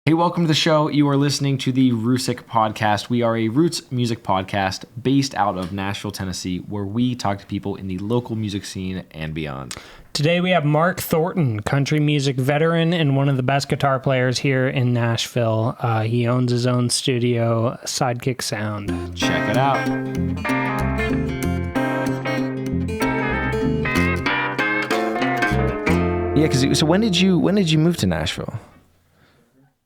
Hey, welcome to the show. You are listening to the Roosic podcast. We are a roots music podcast based out of Nashville, Tennessee, where we talk to people in the local music scene and beyond. Today we have Mark Thornton, country music veteran and one of the best guitar players here in Nashville. He owns his own studio, Sidekick Sound. Check it out. Yeah, so when did you move to Nashville?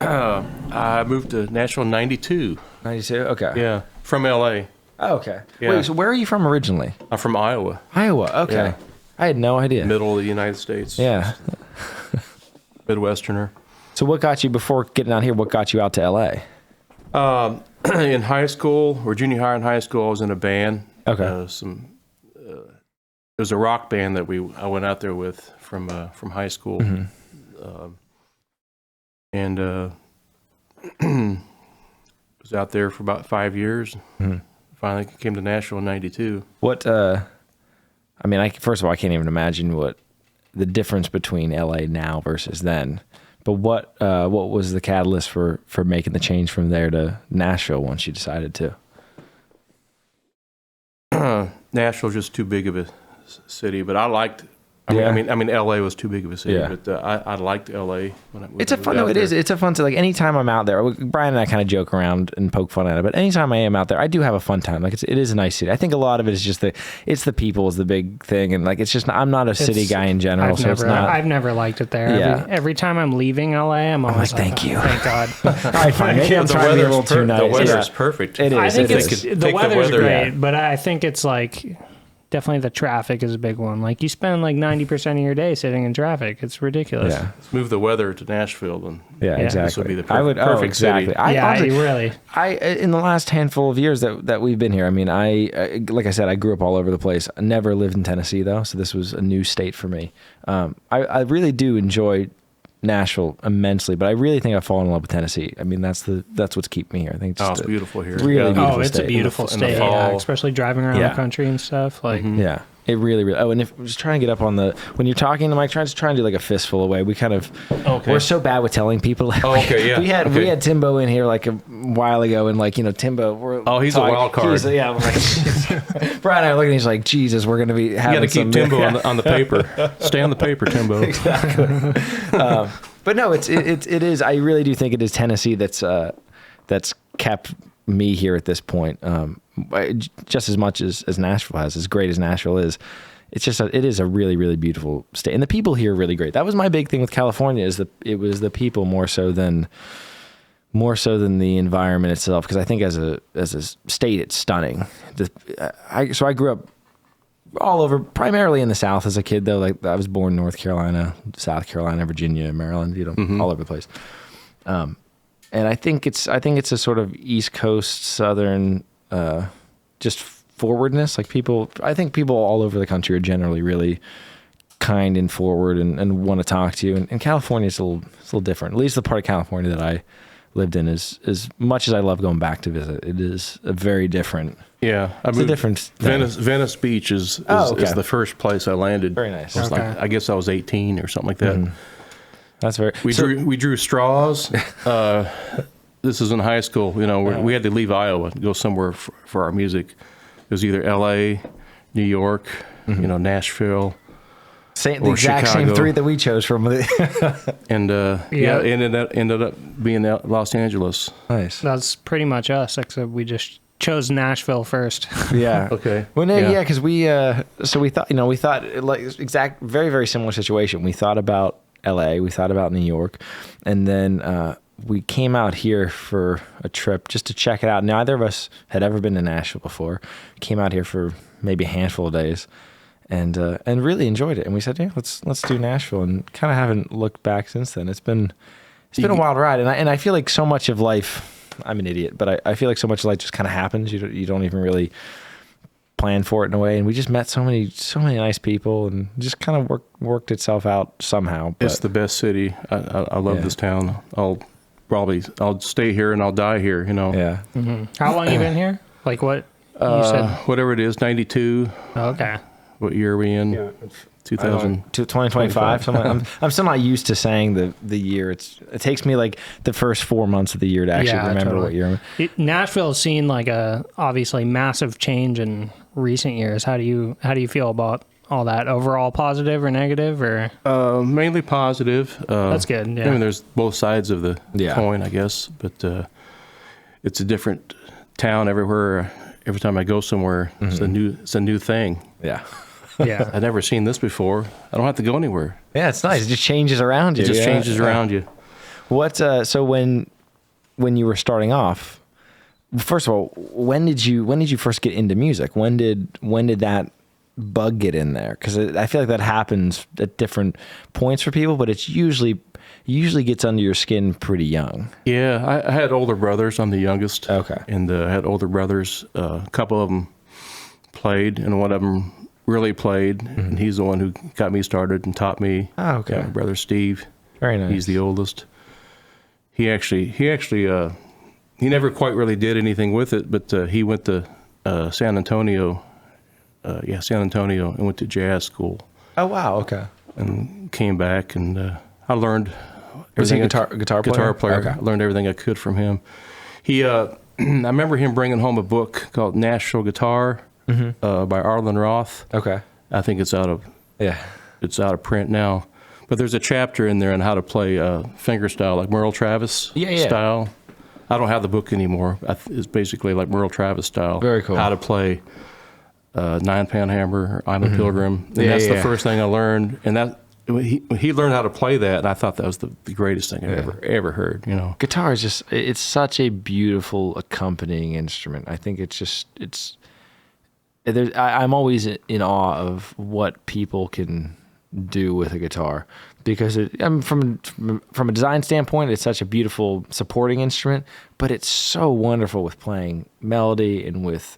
I moved to Nashville in 92. 92? Okay. Yeah, from L.A. Oh, okay. Yeah. Wait, so where are you from originally? I'm from Iowa. Iowa, okay. Yeah. I had no idea. Middle of the United States. Yeah. Midwesterner. So what got you, before getting out here, what got you out to L.A.? In high school, or junior high and high school, I was in a band. Okay. It was a rock band that I went out there with from high school. Mm-hmm. And was out there for about 5 years. Mm-hmm. Finally came to Nashville in 92. What, first of all, I can't even imagine what the difference between LA now versus then. But what was the catalyst for making the change from there to Nashville once you decided to? Nashville's just too big of a city, but I liked. Yeah. I mean, L.A. was too big of a city, Yeah. but I liked L.A. It's a fun. No, it is. It's a fun. Like anytime I'm out there, Brian and I kind of joke around and poke fun at it. But anytime I am out there, I do have a fun time. Like it is a nice city. I think a lot of it is just the people is the big thing, and like it's just I'm not a city guy in general, I've never liked it there. Yeah. Every time I'm leaving LA, I'm always like, thank you. Thank God. All right, fine. Maybe I'm trying to be a little too nice. The weather's perfect. It is. I think the weather's great, yeah. but I think it's like. Definitely the traffic is a big one. Like you spend like 90% of your day sitting in traffic. It's ridiculous. Yeah. Let's move the weather to Nashville, and exactly. This would be the perfect exactly. city. Really. In the last handful of years that we've been here, I mean, like I said, I grew up all over the place. I never lived in Tennessee though, so this was a new state for me. I really do enjoy Nashville immensely, but I really think I've fallen in love with Tennessee. I mean, that's what's keeping me here. I think it's beautiful here. Really beautiful it's state. a beautiful state, yeah, especially driving around the country and stuff. Like, yeah, it really. Oh, and if I was trying to get up on when you're talking to Mike, try and do like a fistful away. We kind of we're so bad with telling people. Yeah. we had Timbo in here like a while ago, and like Timbo. He's a wild card. I'm like, Brian and I are looking. He's like, Jesus, we're gonna be having. You got to keep Timbo on the paper. Stay on the paper, Timbo. Exactly. But no, it is. I really do think it is Tennessee that's kept me here at this point. Just as much as Nashville has, as great as Nashville is, it is a really, really beautiful state, and the people here are really great. That was my big thing with California it was the people more so than the environment itself. Because I think as a state, it's stunning. So I grew up all over, primarily in the South as a kid, though. Like I was born in North Carolina, South Carolina, Virginia, Maryland, all over the place. And I think it's a sort of East Coast, Southern, just forwardness. Like I think people all over the country are generally really kind and forward and want to talk to you. And California is a little different. At least the part of California that I lived in is, as much as I love going back to visit, it is a very different. Yeah, it's a different thing. Venice Beach is the first place I landed. Very nice. I guess I was 18 or something like that. Mm-hmm. That's very. We drew straws. This is in high school. We had to leave Iowa and go somewhere for our music. It was either L.A., New York, Nashville. The exact Chicago. same three that we chose from. And ended up being Los Angeles. Nice. That's pretty much us, except we just chose Nashville first. Yeah. Okay. Well, because we thought like very, very similar situation. We thought about L.A., we thought about New York, and then we came out here for a trip just to check it out. Neither of us had ever been to Nashville before. Came out here for maybe a handful of days. And really enjoyed it, and we said, yeah, let's do Nashville, and kind of haven't looked back since then. It's been a wild ride, and I feel like so much of life. I'm an idiot, but I feel like so much of life just kind of happens. You don't even really plan for it in a way, and we just met so many nice people, and just kind of worked itself out somehow. But it's the best city. I love this town. I'll stay here and I'll die here. Yeah. Mm-hmm. How long you been here? Like what? You said whatever it is, 92. Okay. What year are we in? Yeah. to 2025. I'm still not used to saying the year. It takes me like the first 4 months of the year to actually remember what year. Nashville's seen like a obviously massive change in recent years. How do you feel about all that? Overall positive or negative, or mainly positive. That's good. Yeah. I mean, there's both sides of the coin, I guess, but it's a different town everywhere. Every time I go somewhere, it's a new thing. Yeah. Yeah. I've never seen this before. I don't have to go anywhere. Yeah, it's nice. It just changes around you. It just changes around you. What? So when you were starting off, first of all, when did you first get into music? When did that bug get in there? Because I feel like that happens at different points for people, but it's usually gets under your skin pretty young. Yeah, I had older brothers. I'm the youngest. Okay. And I had older brothers. A couple of them played, and one of them really played, and he's the one who got me started and taught me. Oh, okay. Yeah, my brother Steve. Very nice. He's the oldest. He actually he never quite really did anything with it, but he went to San Antonio. San Antonio, and went to jazz school. Oh wow, okay. And came back, and I learned. Was he a guitar player? Guitar player. Okay. I learned everything I could from him. He, I remember him bringing home a book called Nashville Guitar by Arlen Roth. Okay. I think it's out of print now. But there's a chapter in there on how to play fingerstyle, like Merle Travis style. I don't have the book anymore. It's basically like Merle Travis style. Very cool. How to play nine-pan hammer, I'm a Pilgrim. And that's the first thing I learned. And that he learned how to play that, and I thought that was the greatest thing I've ever heard. You know, guitar is just, it's such a beautiful accompanying instrument. I think I'm always in awe of what people can do with a guitar, because from a design standpoint, it's such a beautiful supporting instrument, but it's so wonderful with playing melody and with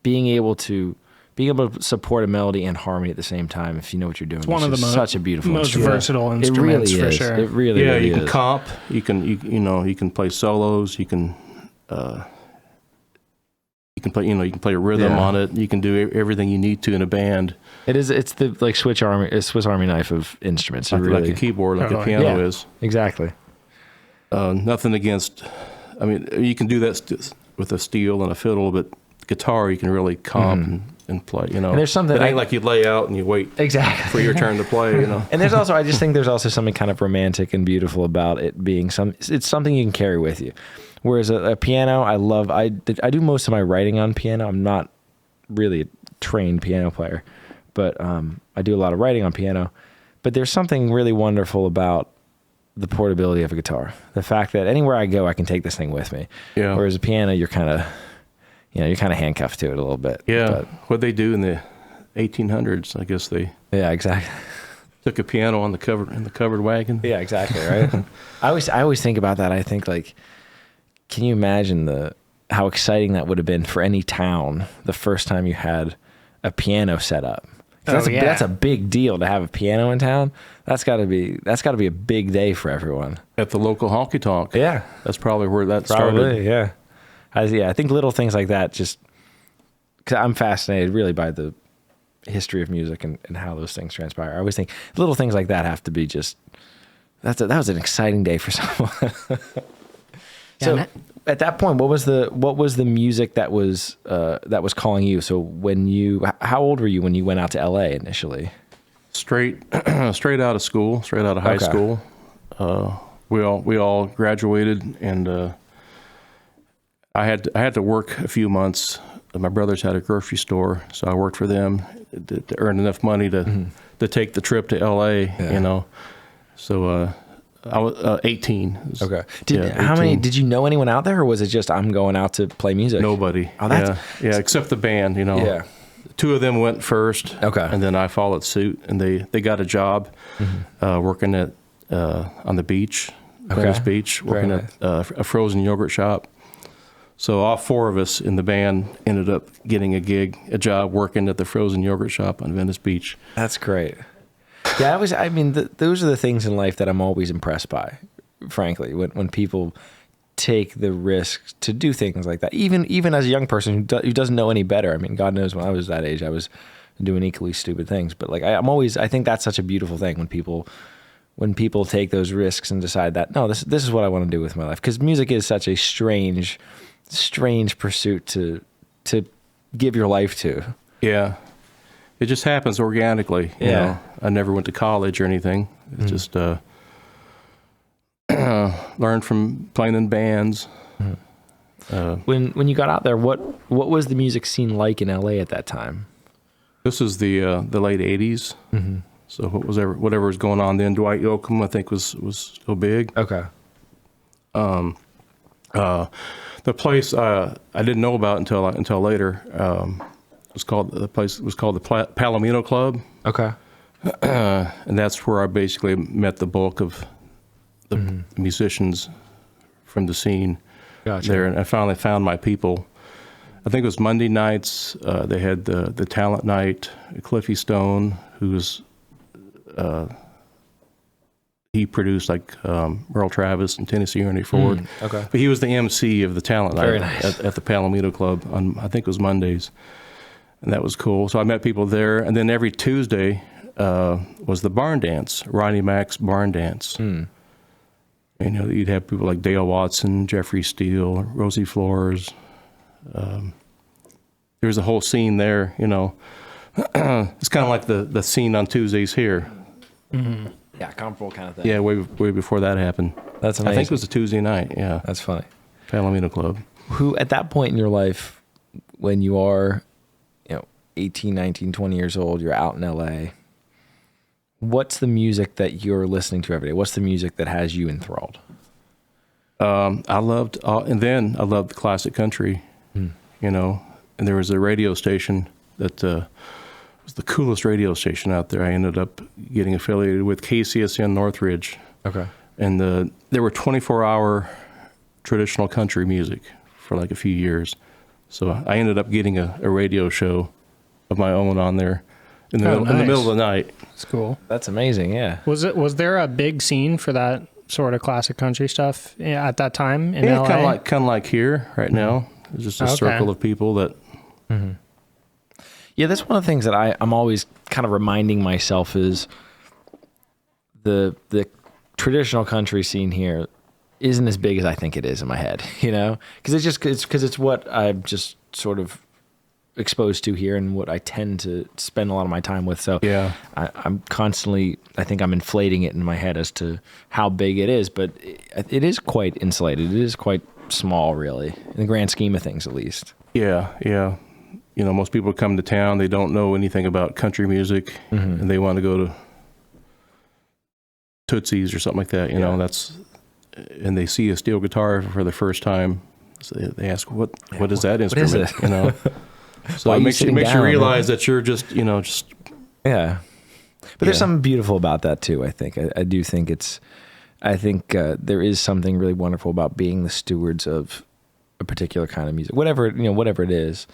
being able to support a melody and harmony at the same time if you know what you're doing. It's one of the such a beautiful most versatile instruments. It really for is. sure. It really you can is. comp. You can play solos. You can play. You can play a rhythm on it. You can do everything you need to in a band. It is. It's the Swiss Army knife of instruments. Like a keyboard, like a piano is. Exactly. Nothing against. I mean, you can do that with a steel and a fiddle, but guitar you can really comp and play. You know, and there's something it ain't like you lay out and you wait for your turn to play. You know, and I just think there's also something kind of romantic and beautiful about it being it's something you can carry with you. Whereas a piano, I do most of my writing on piano. I'm not really a trained piano player, but I do a lot of writing on piano. But there's something really wonderful about the portability of a guitar. The fact that anywhere I go, I can take this thing with me. Yeah. Whereas a piano, you're kind of handcuffed to it a little bit. Yeah. But what they do in the 1800s, I guess they. Yeah, exactly. Took a piano in the covered wagon. Yeah, exactly. Right. I always think about that. I think, like, can you imagine how exciting that would have been for any town the first time you had a piano set up? That's a big deal to have a piano in town. That's got to be a big day for everyone. At the local honky tonk. Yeah, that's probably where that started. Yeah, I think little things like that. Just because I'm fascinated really by the history of music and how those things transpire. I always think little things like that have to be just. That was an exciting day for someone. So at that point, what was the music that was calling you? So how old were you when you went out to LA initially? Straight out of school, straight out of high school. We all graduated, and I had to work a few months. My brothers had a grocery store, so I worked for them to earn enough money to take the trip to LA. Yeah. You know, so. I was 18. Okay. How many? Did you know anyone out there, or was it just I'm going out to play music? Nobody. Oh, that's except the band. You know. Yeah. Two of them went first. Okay. And then I followed suit, and they got a job working at on the beach, Venice Beach, working at a frozen yogurt shop. So all four of us in the band ended up getting a job working at the frozen yogurt shop on Venice Beach. That's great. Yeah, those are the things in life that I'm always impressed by, frankly, when people take the risk to do things like that. Even as a young person who doesn't know any better. I mean, God knows when I was that age, I was doing equally stupid things. But like I think that's such a beautiful thing when people take those risks and decide that no, this is what I want to do with my life, because music is such a strange pursuit to give your life to. Yeah. It just happens organically. You know? I never went to college or anything. It's just learned from playing in bands. When you got out there, what was the music scene like in LA at that time? This is the late '80s. Mm-hmm. So whatever was going on then, Dwight Yoakam, I think, was so big. Okay. The place I didn't know about until later. The place was called the Palomino Club. Okay. And that's where I basically met the bulk of the musicians from the scene. Gotcha. There, and I finally found my people. I think it was Monday nights. They had the talent night. Cliffy Stone, who was he produced like Merle Travis and Tennessee Ernie Ford. Okay. But he was the MC of the talent Very night nice. at the Palomino Club on, I think it was Mondays. And that was cool. So I met people there. And then every Tuesday was the barn dance, Ronnie Mac's barn dance. And, you know, you'd have people like Dale Watson, Jeffrey Steele, Rosie Flores. There was a whole scene there, you know. It's kind of like the scene on Tuesdays here. Mm-hmm. Yeah, comparable kind of thing. Yeah, way before that happened. That's amazing. I think it was a Tuesday night, yeah. That's funny. Palomino Club. Who, at that point in your life, when you are, 18, 19, 20 years old, you're out in LA, what's the music that you're listening to every day? What's the music that has you enthralled? I loved classic country, you know, and there was a radio station that was the coolest radio station out there. I ended up getting affiliated with KCSN Northridge. Okay. And there were 24-hour traditional country music for like a few years. So I ended up getting a radio show of my own on there in the middle of the night. That's cool. That's amazing, yeah. Was there a big scene for that sort of classic country stuff at that time in LA? kind of like here right now. It's just a circle of people that. Mm-hmm. Yeah, that's one of the things that I'm always kind of reminding myself is the traditional country scene here isn't as big as I think it is in my head, you know? Because it's what I'm just sort of exposed to here and what I tend to spend a lot of my time with. So yeah, I'm constantly, I think I'm inflating it in my head as to how big it is, but it is quite insulated. It is quite small, really, in the grand scheme of things, at least. Yeah. You know, most people come to town, they don't know anything about country music, and they want to go to Tootsie's or something like that, you know, and they see a steel guitar for the first time. So they ask, what is that instrument? What is it? You know? So it makes you realize that you're just. Yeah. But there's something beautiful about that too, I think. I do think there is something really wonderful about being the stewards of a particular kind of music, whatever it is.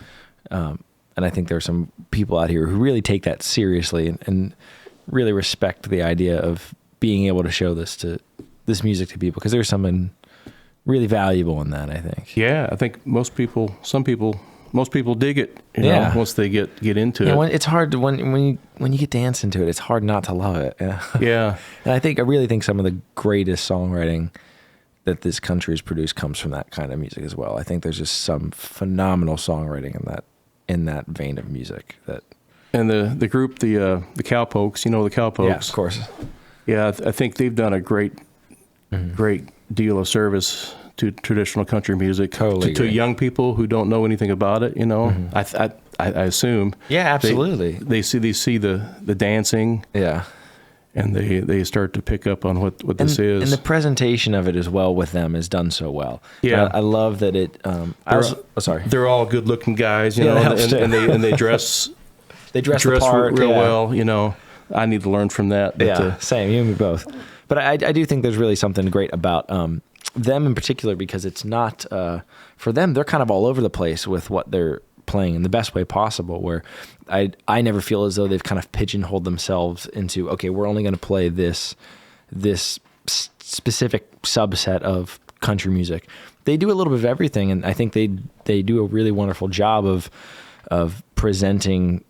And I think there are some people out here who really take that seriously and really respect the idea of being able to show this music to people, because there's something really valuable in that, I think. Yeah, I think most people dig it, you know, once they get into it. It's hard to, when you get dance into it, it's hard not to love it. Yeah. Yeah. And I really think some of the greatest songwriting that this country has produced comes from that kind of music as well. I think there's just some phenomenal songwriting in that vein of music. And the group, the Cowpokes, you know, the Cowpokes. Yeah, of course. Yeah, I think they've done a great deal of service to traditional country music, to young people who don't know anything about it. You know, I assume. Yeah, absolutely. They see the dancing. Yeah. And they start to pick up on what this is. And the presentation of it as well with them is done so well. Yeah. I love that it. Sorry. They're all good-looking guys, you know, and they dress. They dress the part real well, you know. I need to learn from that. But, same. You and me both. But I do think there's really something great about them in particular, because it's not for them. They're kind of all over the place with what they're playing in the best way possible, where I never feel as though they've kind of pigeonholed themselves into, okay, we're only going to play this specific subset of country music. They do a little bit of everything, and I think they do a really wonderful job of presenting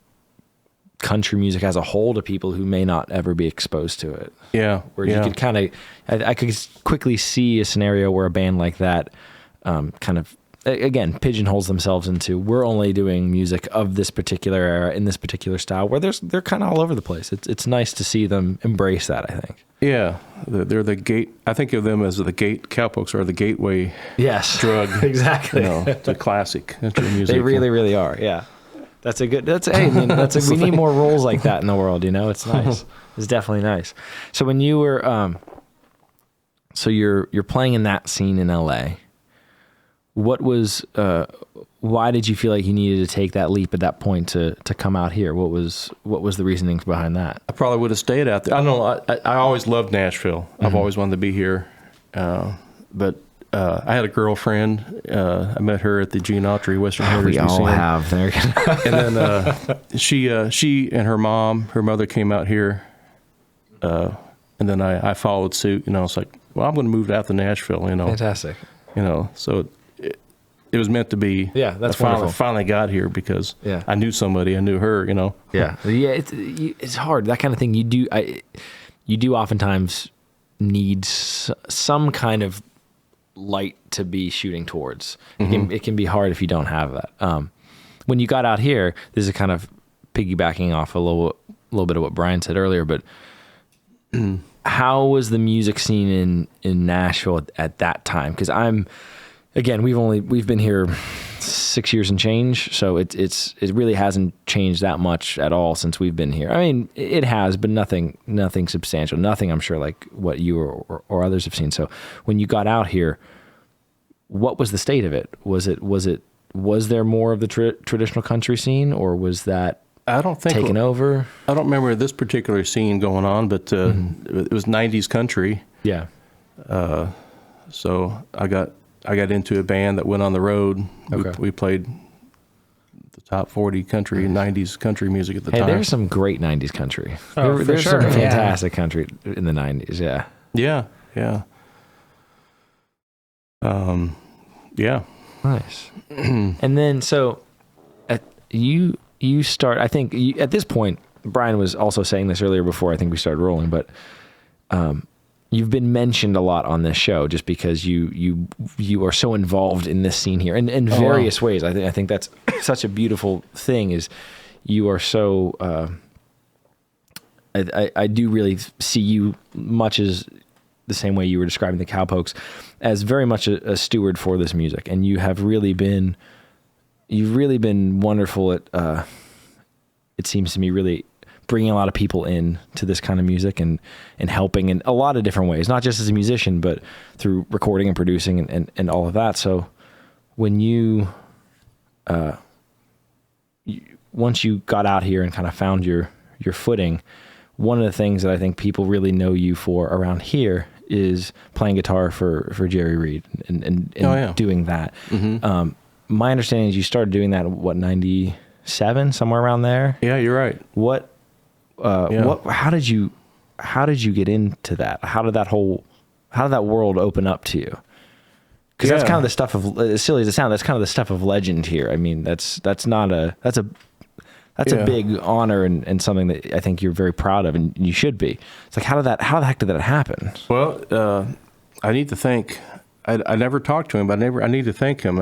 country music as a whole to people who may not ever be exposed to it. Yeah. Where you could kind of, I could quickly see a scenario where a band like that kind of, again, pigeonholes themselves into, we're only doing music of this particular era in this particular style, where they're kind of all over the place. It's nice to see them embrace that, I think. Yeah, they're the gate. I think of them as the gate. Cowpokes are the gateway. Yes, drug. Exactly. To classic country music. They really, really are. Yeah, hey, we need more roles like that in the world. It's nice. It's definitely nice. So when you were, so you're playing in that scene in LA. What was? Why did you feel like you needed to take that leap at that point to come out here? What was the reasoning behind that? I probably would have stayed out there. I don't know. I always loved Nashville. I've always wanted to be here. But I had a girlfriend. I met her at the Gene Autry Western Heritage Museum. We all have. There. And then she and her mother came out here. And then I followed suit. It's like, well, I'm going to move out to Nashville. Fantastic. So it was meant to be. Yeah, that's wonderful. Finally got here because I knew somebody. I knew her. Yeah. It's hard. That kind of thing. You do oftentimes need some kind of light to be shooting towards. It can be hard if you don't have that. When you got out here, this is kind of piggybacking off a little bit of what Brian said earlier, but how was the music scene in Nashville at that time? Because we've been here 6 years and change, so it really hasn't changed that much at all since we've been here. I mean, it has, but nothing substantial. Nothing, I'm sure, like what you or others have seen. So when you got out here, what was the state of it? Was there more of the traditional country scene, or was that taken over? I don't remember this particular scene going on, but it was 90s country. Yeah. So I got into a band that went on the road. Okay. We played the top 40 country, 90s country music at the time. Hey, there's some great 90s country. There's some fantastic country in the 90s, yeah. Yeah. Yeah. Nice. And then, so you start, I think, at this point, Brian was also saying this earlier before I think we started rolling, but you've been mentioned a lot on this show just because you are so involved in this scene here in various ways. I think that's such a beautiful thing is you are so, I do really see you much as the same way you were describing the Cowpokes as very much a steward for this music. And you've really been wonderful at, it seems to me, really bringing a lot of people in to this kind of music and helping in a lot of different ways, not just as a musician, but through recording and producing and all of that. So when you once you got out here and kind of found your footing, one of the things that I think people really know you for around here is playing guitar for Jerry Reed and doing that. My understanding is you started doing that in 97, somewhere around there. Yeah, you're right. How did you get into that? How did that world open up to you? Because that's kind of the stuff of, as silly as it sounds, that's kind of the stuff of legend here. I mean, that's a big honor and something that I think you're very proud of and you should be. It's like, how the heck did that happen? Well, I need to thank, I never talked to him, but I need to thank him.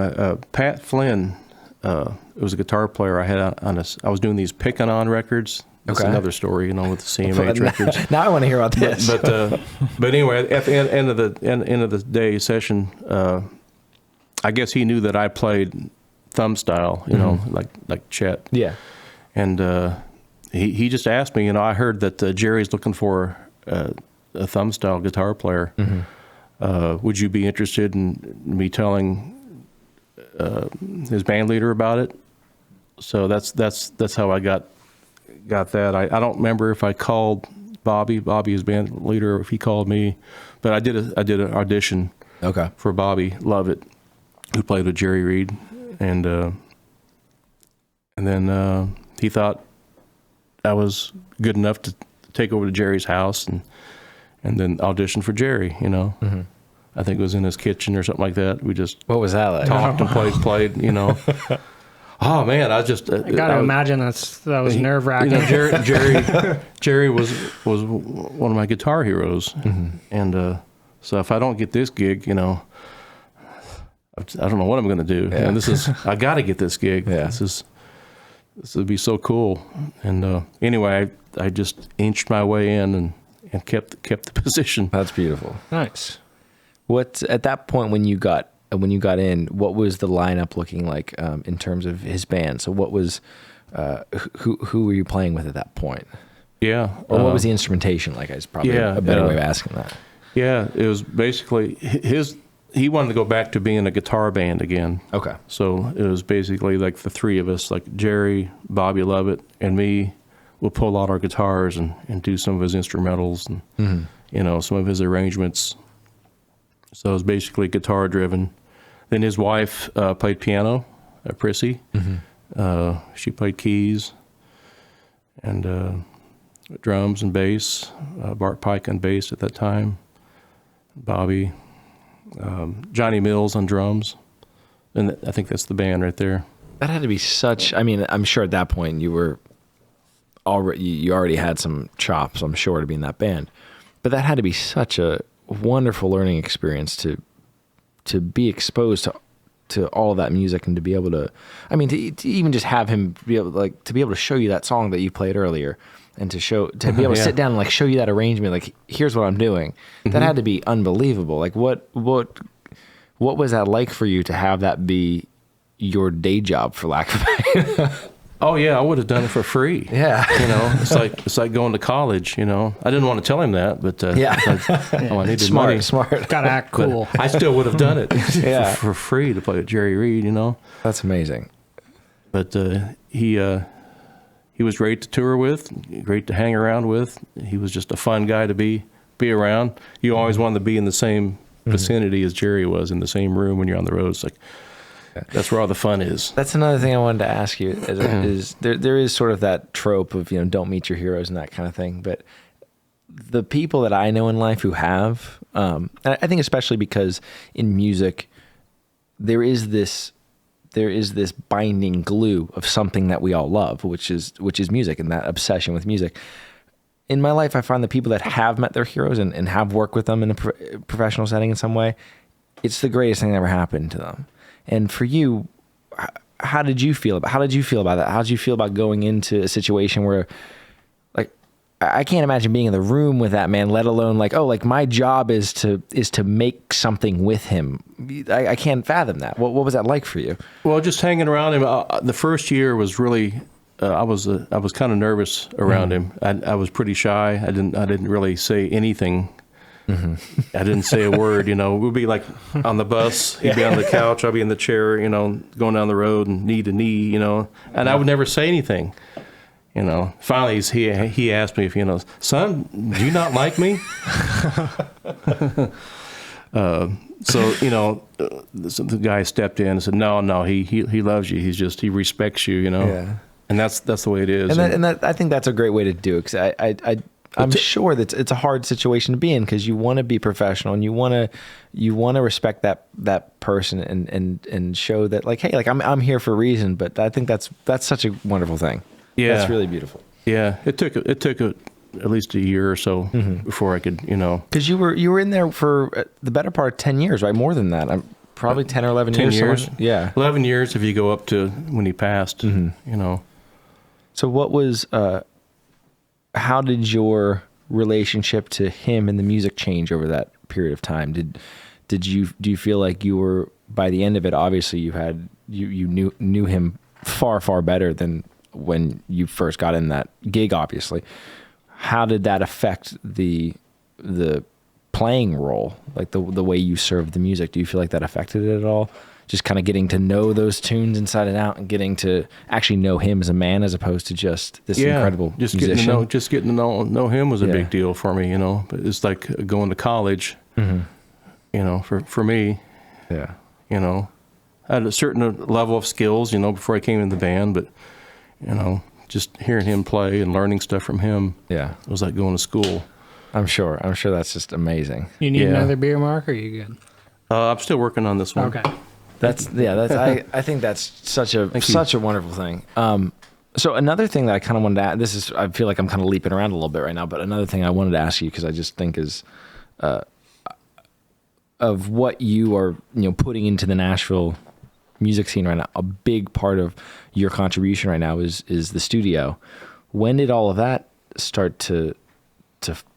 Pat Flynn, was a guitar player I had I was doing these Pickin' On records. That's another story, with the CMH records. Now I want to hear about this. But anyway, at the end of the day session, I guess he knew that I played thumb style, like Chet. Yeah. And he just asked me, I heard that Jerry's looking for a thumb style guitar player. Would you be interested in me telling his band leader about it? So that's how I got that. I don't remember if I called Bobby, his band leader, or if he called me, but I did an audition for Bobby Lovett, who played with Jerry Reed, and then he thought I was good enough to take over to Jerry's house and then audition for Jerry. I think it was in his kitchen or something like that. We just what was that like? Talked and played. Oh man, I just I got to imagine that was nerve wracking. You know, Jerry was one of my guitar heroes, and so if I don't get this gig, you know, I don't know what I'm going to do. Yeah. And I got to get this gig. Yeah. This would be so cool. And anyway, I just inched my way in and kept the position. That's beautiful. Nice. What at that point when you got in, what was the lineup looking like in terms of his band? So what was who were you playing with at that point? Yeah. Or what was the instrumentation like? Is probably a better way of asking that. Yeah, it was basically he wanted to go back to being a guitar band again. Okay. So it was basically like the three of us, like Jerry, Bobby Lovett, and me, will pull out our guitars and do some of his instrumentals and you know, some of his arrangements. So it was basically guitar driven. Then his wife played piano, Prissy. She played keys and drums and bass. Bart Pike on bass at that time. Bobby, Johnny Mills on drums, and I think that's the band right there. That had to be such. I mean, I'm sure at that point you already had some chops, I'm sure, to be in that band. But that had to be such a wonderful learning experience to be exposed to all of that music and to be able to, I mean, to even just have him be able to show you that song that you played earlier. And to be able to sit down and like show you that arrangement, like here's what I'm doing. That had to be unbelievable. Like what was that like for you to have that be your day job, for lack of it? Oh yeah, I would have done it for free. Yeah, you know, it's like going to college. You know, I didn't want to tell him that, but I needed money. Smart. Gotta act cool. But I still would have done it Yeah. for free to play with Jerry Reed. You know, That's amazing. but he was great to tour with, great to hang around with. He was just a fun guy to be around. You always wanted to be in the same vicinity as Jerry was, in the same room when you're on the road. It's like, that's where all the fun is. That's another thing I wanted to ask you is there is sort of that trope of, you know, don't meet your heroes and that kind of thing. But the people that I know in life who have, and I think especially because in music, there is this binding glue of something that we all love, which is music, and that obsession with music. In my life, I find the people that have met their heroes and have worked with them in a professional setting in some way, it's the greatest thing that ever happened to them. And for you, how did you feel about that? How did you feel about going into a situation where, like, I can't imagine being in the room with that man, let alone like, oh, like my job is to make something with him. I can't fathom that. What was that like for you? Well, just hanging around him. The first year was really, I was kind of nervous around him. I was pretty shy. I didn't really say anything. I didn't say a word. You know, we'd be like on the bus. He'd be on the couch. I'd be in the chair. You know, going down the road and knee to knee. You know, and I would never say anything. You know, finally he asked me if, you know, son, do you not like me? So, you know, the guy stepped in and said, no, he loves you. He respects you, you know. Yeah. And that's the way it is. And that I think that's a great way to do it, because I'm sure that it's a hard situation to be in, because you want to be professional and you want to respect that person and show that, like, hey, like I'm here for a reason. But I think that's such a wonderful thing. Yeah, that's really beautiful. Yeah, it took at least a year or so before I could, you know. Because you were in there for the better part of 10 years, right? More than that. I'm probably 10 or 11 10 years. years. Yeah, 11 years if you go up to when he passed. You know. So what was? How did your relationship to him and the music change over that period of time? Do you feel like you were, by the end of it, obviously you knew him far better than when you first got in that gig, obviously. How did that affect the playing role, like the way you served the music? Do you feel like that affected it at all? Just kind of getting to know those tunes inside and out, and getting to actually know him as a man, as opposed to just this incredible musician. Getting to know him was a big deal for me, you know. But it's like going to college, you know, for me. Yeah. You know, I had a certain level of skills, you know, before I came in the band, but, you know, just hearing him play and learning stuff from him, Yeah. it was like going to school. I'm sure that's just amazing. You need another beer, Mark, or are you good? I'm still working on this one. Okay. I think that's such a wonderful thing. So another thing that I kind of wanted to add, I feel like I'm kind of leaping around a little bit right now, but another thing I wanted to ask you, because I just think is of what you are, putting into the Nashville music scene right now. A big part of your contribution right now is the studio. When did all of that start to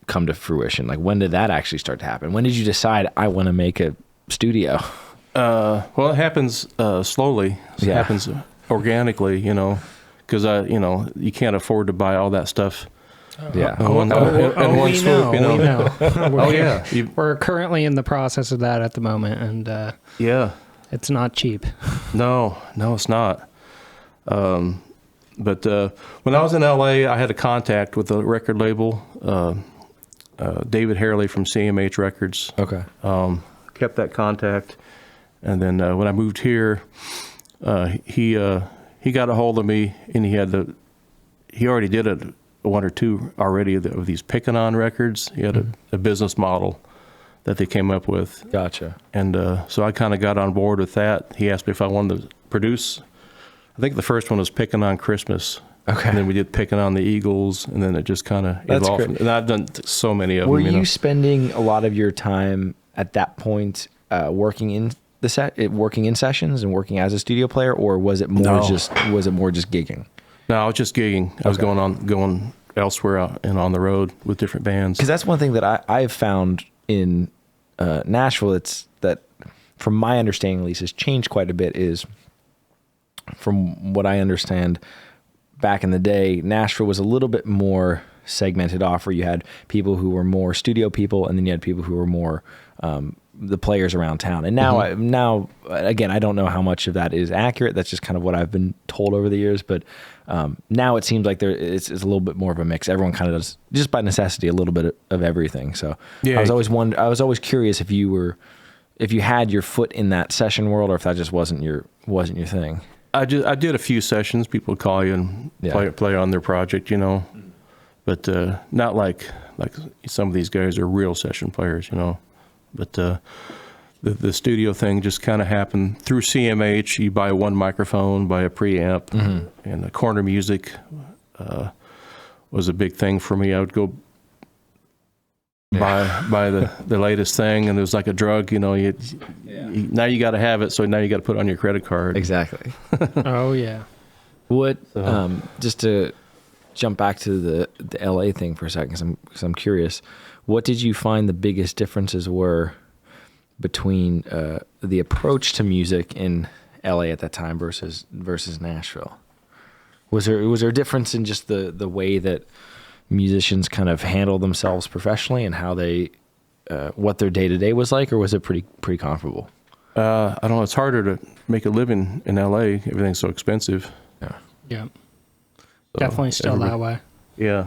come to fruition? Like, when did that actually start to happen? When did you decide I want to make a studio? Well, it happens slowly. It happens organically, because you can't afford to buy all that stuff. Yeah. We know. Oh yeah. We're currently in the process of that at the moment, and it's not cheap. No, it's not. But when I was in LA, I had a contact with a record label, David Harley from CMH Records. Okay. Kept that contact, and then when I moved here, he got a hold of me, and he already did one or two already of these picking on records. He had a business model that they came up with. Gotcha. And so I kind of got on board with that. He asked me if I wanted to produce. I think the first one was Picking on Christmas. Okay. And then we did Picking on the Eagles, and then it just kind of evolved. And I've done so many of them. Were you spending a lot of your time at that point working in sessions and working as a studio player, or was it more just gigging? No, I was just gigging. I was going elsewhere out and on the road with different bands. Because that's one thing that I've found in Nashville. It's that, from my understanding at least, has changed quite a bit. Is, from what I understand, back in the day, Nashville was a little bit more segmented off, where you had people who were more studio people, and then you had people who were more the players around town. And now, now again, I don't know how much of that is accurate. That's just kind of what I've been told over the years. But now it seems like it's a little bit more of a mix. Everyone kind of does, just by necessity, a little bit of everything. So I was always curious if you had your foot in that session world, or if that just wasn't your thing. I did a few sessions. People would call you and play on their project, but not like some of these guys are real session players, But the studio thing just kind of happened through CMH. You buy one microphone, buy a preamp, and the corner music was a big thing for me. I would go buy the latest thing, and it was like a drug, now you got to have it, so now you got to put it on your credit card. Exactly. Oh yeah. What just to jump back to the LA thing for a second, because I'm curious, what did you find the biggest differences were between the approach to music in LA at that time versus Nashville? Was there a difference in just the way that musicians kind of handle themselves professionally, and how they what their day-to-day was like, or was it pretty comparable? I don't know. It's harder to make a living in LA. Everything's so expensive. Yeah. So Definitely still that way. Yeah.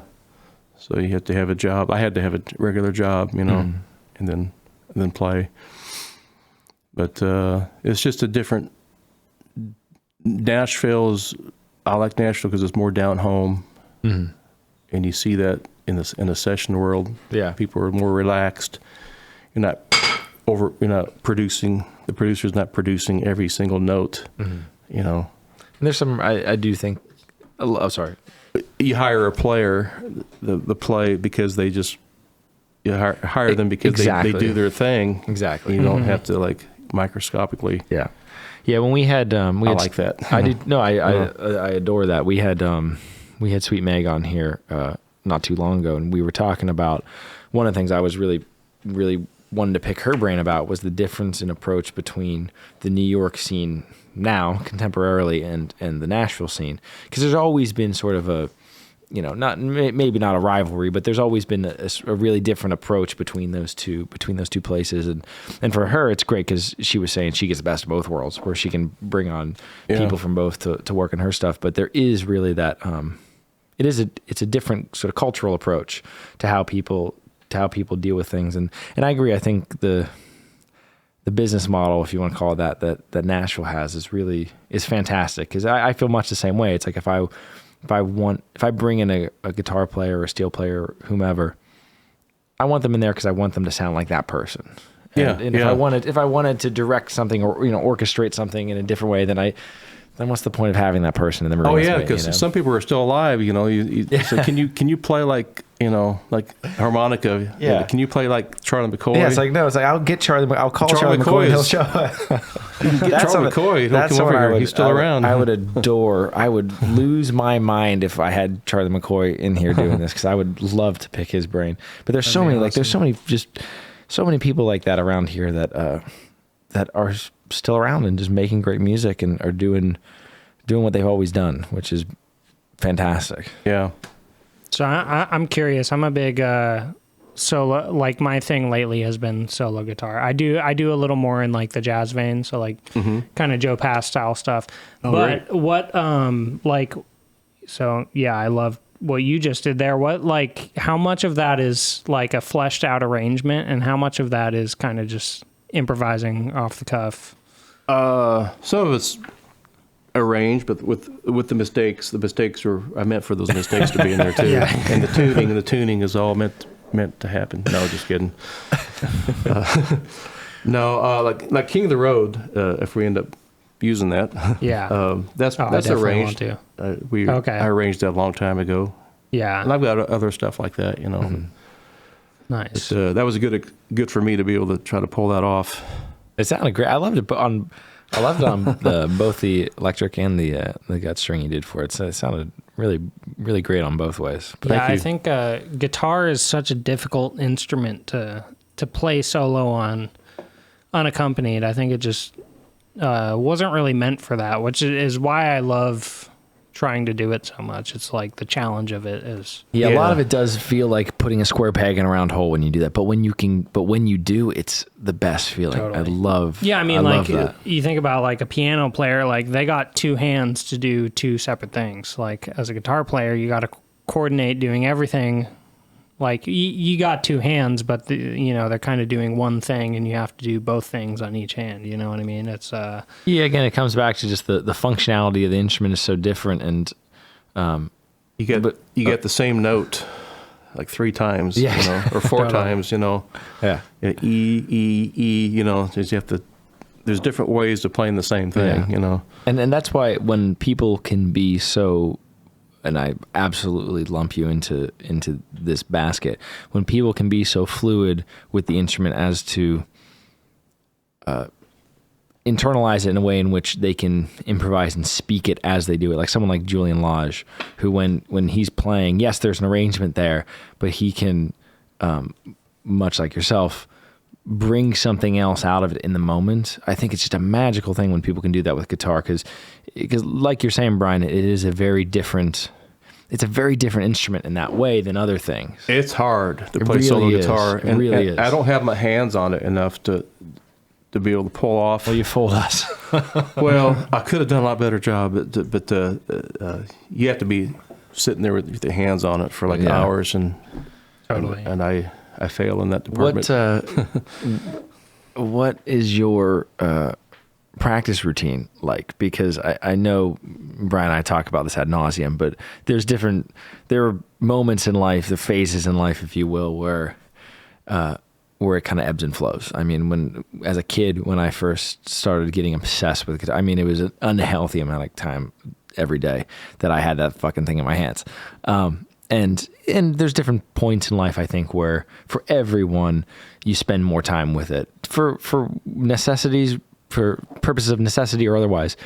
So you have to have a job. I had to have a regular job, and then play. But it's just a different. I like Nashville because it's more down home, and you see that in the session world. Yeah, people are more relaxed. You're not producing. The producer's not producing every single note. And there's some. I do think. Oh, sorry. You hire a player, the play, because they just hire them because they do their thing. Exactly. You don't have to microscopically. Yeah. Yeah. When we had, I like that. I did. No, I adore that. We had Sweet Meg on here not too long ago, and we were talking about one of the things I was really, really wanted to pick her brain about was the difference in approach between the New York scene now, contemporarily, and the Nashville scene, because there's always been sort of a, maybe not a rivalry, but there's always been a really different approach between those two places, and for her it's great because she was saying she gets the best of both worlds, where she can bring on people from both to work on her stuff, but there is really that it's a different sort of cultural approach to how people deal with things, and I agree. I think the business model, if you want to call it that Nashville has is fantastic, because I feel much the same way. It's like if I bring in a guitar player or a steel player or whomever, I want them in there because I want them to sound like that person. And if I wanted to direct something or orchestrate something in a different way, then what's the point of having that person in the room? Oh yeah, because some people are still alive. So can you play like harmonica? Yeah. Can you play like Charlie McCoy? Yeah, it's like I'll get Charlie. I'll call Charlie McCoy. And he'll show up. You can get Charlie McCoy. He'll come over here. He's still around. I would adore. I would lose my mind if I had Charlie McCoy in here doing this, because I would love to pick his brain. But there's so many so many people like that around here that are still around and just making great music and are doing what they've always done, which is fantastic. Yeah. So I'm curious. I'm a big solo. Like my thing lately has been solo guitar. I do a little more in like the jazz vein. So like kind of Joe Pass style stuff. Oh, but great. What so yeah, I love what you just did there. How much of that is like a fleshed out arrangement, and how much of that is kind of just improvising off the cuff? Some of it's arranged, but with the mistakes are I meant for those mistakes to be in there too. Yeah. And the tuning is all meant to happen. No, just kidding. Like King of the Road. If we end up using that, that's arranged. I arranged that a long time ago. Yeah, and I've got other stuff like that. Nice. But, that was good for me to be able to try to pull that off. It sounded great. I loved it on both the electric and the gut string you did for it. So it sounded really, really great on both ways. But yeah, I think guitar is such a difficult instrument to play solo on unaccompanied. I think it just wasn't really meant for that, which is why I love trying to do it so much. It's like the challenge of it is. Yeah, a lot of it does feel like putting a square peg in a round hole when you do that. But when you do, it's the best feeling. Totally. I love that. You think about like a piano player, like they got two hands to do two separate things. Like as a guitar player, you got to coordinate doing everything. Like you got two hands, but they're kind of doing one thing, and you have to do both things on each hand. You know what I mean? It's again, it comes back to just the functionality of the instrument is so different, and you get the same note like 3 times, or 4 times, Yeah. E, you have to. There's different ways of playing the same thing, And that's why when people can be so. And I absolutely lump you into this basket. When people can be so fluid with the instrument as to internalize it in a way in which they can improvise and speak it as they do it. Like someone like Julian Lage, who when he's playing, yes, there's an arrangement there, but he can, much like yourself, bring something else out of it in the moment. I think it's just a magical thing when people can do that with guitar, because like you're saying, Brian, it is a very different instrument in that way than other things. It's hard to play solo guitar. It really is. I don't have my hands on it enough to be able to pull off. Well, you fooled us. Well, I could have done a lot better job, but you have to be sitting there with your hands on it for like hours, and totally. And I fail in that department. What is your practice routine like? Because I know Brian and I talk about this ad nauseum, but there are moments in life, the phases in life, if you will, where it kind of ebbs and flows. I mean, as a kid, when I first started getting obsessed with guitar, I mean, it was an unhealthy amount of time every day that I had that fucking thing in my hands. And there's different points in life, I think, where for everyone, you spend more time with it for necessities, for purposes of necessity or otherwise.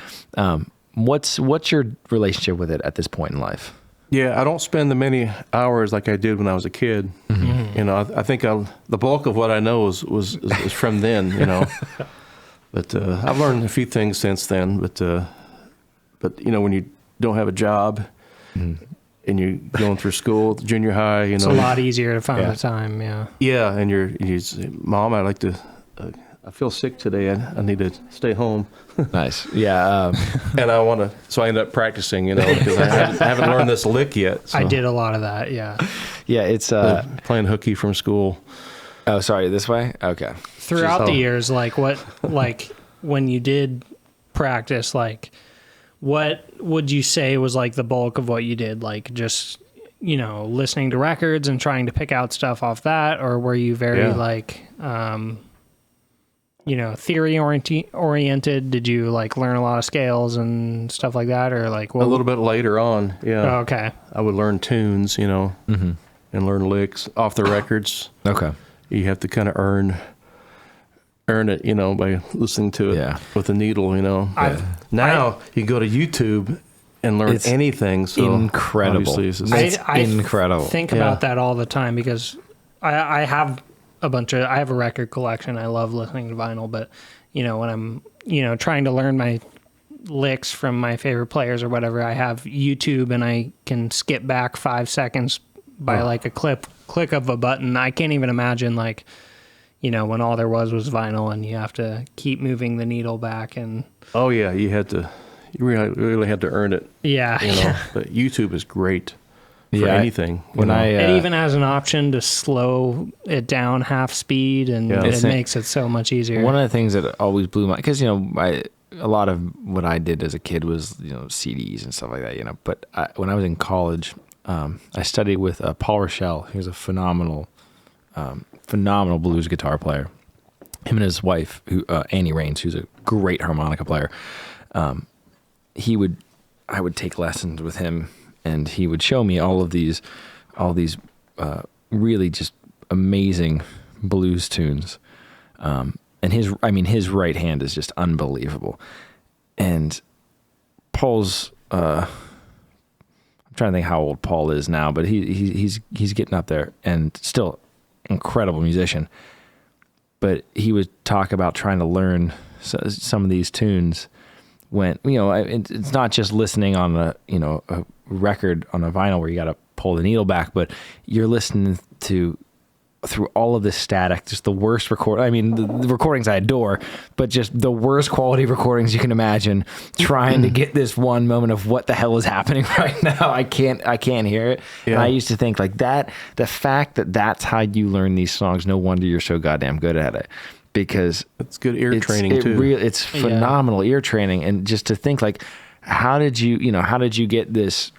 What's your relationship with it at this point in life? Yeah, I don't spend the many hours like I did when I was a kid. Mm-hmm. I think the bulk of what I know is from then. But I've learned a few things since then. But when you don't have a job and you're going through school, junior high, it's a lot easier to find the time. Yeah. Yeah, and you say, Mom, I'd like to. I feel sick today. I need to stay home. Nice. Yeah. And I want to, so I end up practicing, because I haven't learned this lick yet. So. I did a lot of that. Yeah. Yeah. It's playing hooky from school. Oh, sorry. This way. Okay. Throughout the years, when you did practice, what would you say was like the bulk of what you did? Like just, listening to records and trying to pick out stuff off that, or were you very theory oriented? Did you like learn a lot of scales and stuff like that, or like A little bit later on, yeah. Oh, okay. I would learn tunes, Mm-hmm. and learn licks off the records. Okay. You have to kind of earn it, by listening to it with the needle, Now you go to YouTube and learn anything. So incredible. obviously It's incredible. I think about that all the time because I have I have a record collection. I love listening to vinyl, but when I'm, trying to learn my licks from my favorite players or whatever, I have YouTube and I can skip back 5 seconds by like a click of a button. I can't even imagine like, when all there was vinyl and you have to keep moving the needle back and. Oh yeah. You really had to earn it. Yeah. But YouTube is great for anything. It even has an option to slow it down half speed, and it makes it so much easier. One of the things that always blew my, because a lot of what I did as a kid was CDs and stuff like that. But when I was in college, I studied with Paul Rochelle. He was a phenomenal blues guitar player. Him and his wife, Annie Raines, who's a great harmonica player. I would take lessons with him, and he would show me all these really just amazing blues tunes. And his right hand is just unbelievable. And Paul's, I'm trying to think how old Paul is now, but he's getting up there and still incredible musician. But he would talk about trying to learn some of these tunes when, it's not just listening on a record on a vinyl where you got to pull the needle back, but you're listening through all of this static, just the worst record. I mean, the recordings I adore, but just the worst quality recordings you can imagine, trying to get this one moment of what the hell is happening right now. I can't hear it. Yeah. And I used to think like that, the fact that that's how you learn these songs, no wonder you're so goddamn good at it. Because it's good ear training too. It's phenomenal ear training. And just to think like, how did you get this,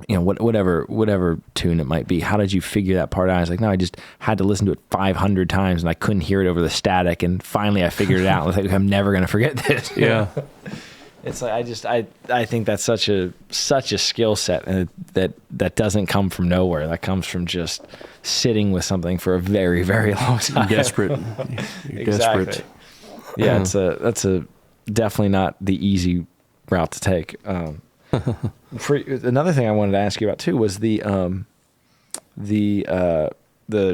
whatever tune it might be, how did you figure that part out? I was like, no, I just had to listen to it 500 times and I couldn't hear it over the static. And finally I figured it out. I was like, I'm never going to forget this. Yeah. It's like, I think that's such a skill set, and that doesn't come from nowhere. That comes from just sitting with something for a very, very long time. You're desperate. You're exactly. desperate. Yeah. That's definitely not the easy route to take. Another thing I wanted to ask you about too was the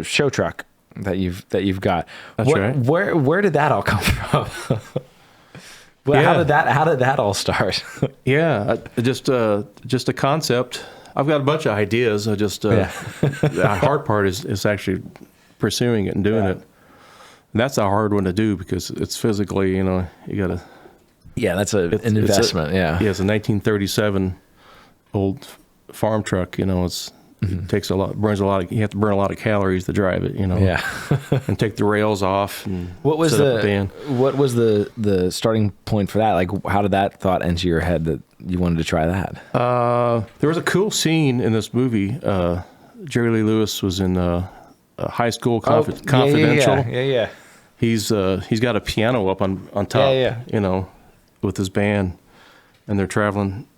show truck that you've got. That's right. Where did that all come from? Well, yeah. How did that all start? Yeah, just a concept. I've got a bunch of ideas. The hard part is actually pursuing it and doing it. And that's a hard one to do because it's physically, you got to. Yeah, that's an investment. Yeah, it's a 1937 old farm truck. It takes a lot, burns a lot. You have to burn a lot of calories to drive it. Yeah, and take the rails off. And what was the starting point for that? Like, how did that thought enter your head that you wanted to try that? There was a cool scene in this movie. Jerry Lee Lewis was in High School Confidential. Yeah. He's got a piano up on top. With his band, and they're traveling,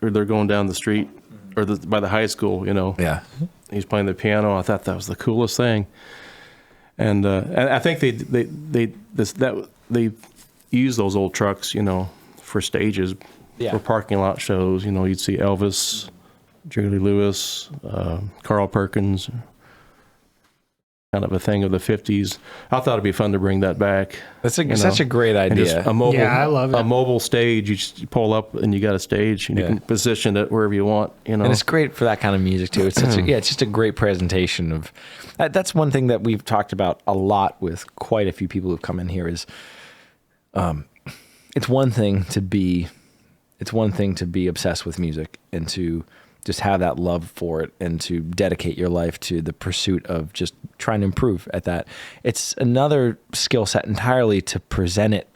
or they're going down the street, or by the high school. Yeah. He's playing the piano. I thought that was the coolest thing, and I think they use those old trucks, for stages, for parking lot shows. You'd see Elvis, Jerry Lee Lewis, Carl Perkins. Kind of a thing of the 50s. I thought it'd be fun to bring that back. That's such a great idea. I love it. A mobile stage. You pull up and you got a stage, and you can position it wherever you want. And it's great for that kind of music too. It's it's just a great presentation of. That's one thing that we've talked about a lot with quite a few people who've come in here. Is, it's one thing to be obsessed with music and to just have that love for it and to dedicate your life to the pursuit of just trying to improve at that. It's another skill set entirely to present it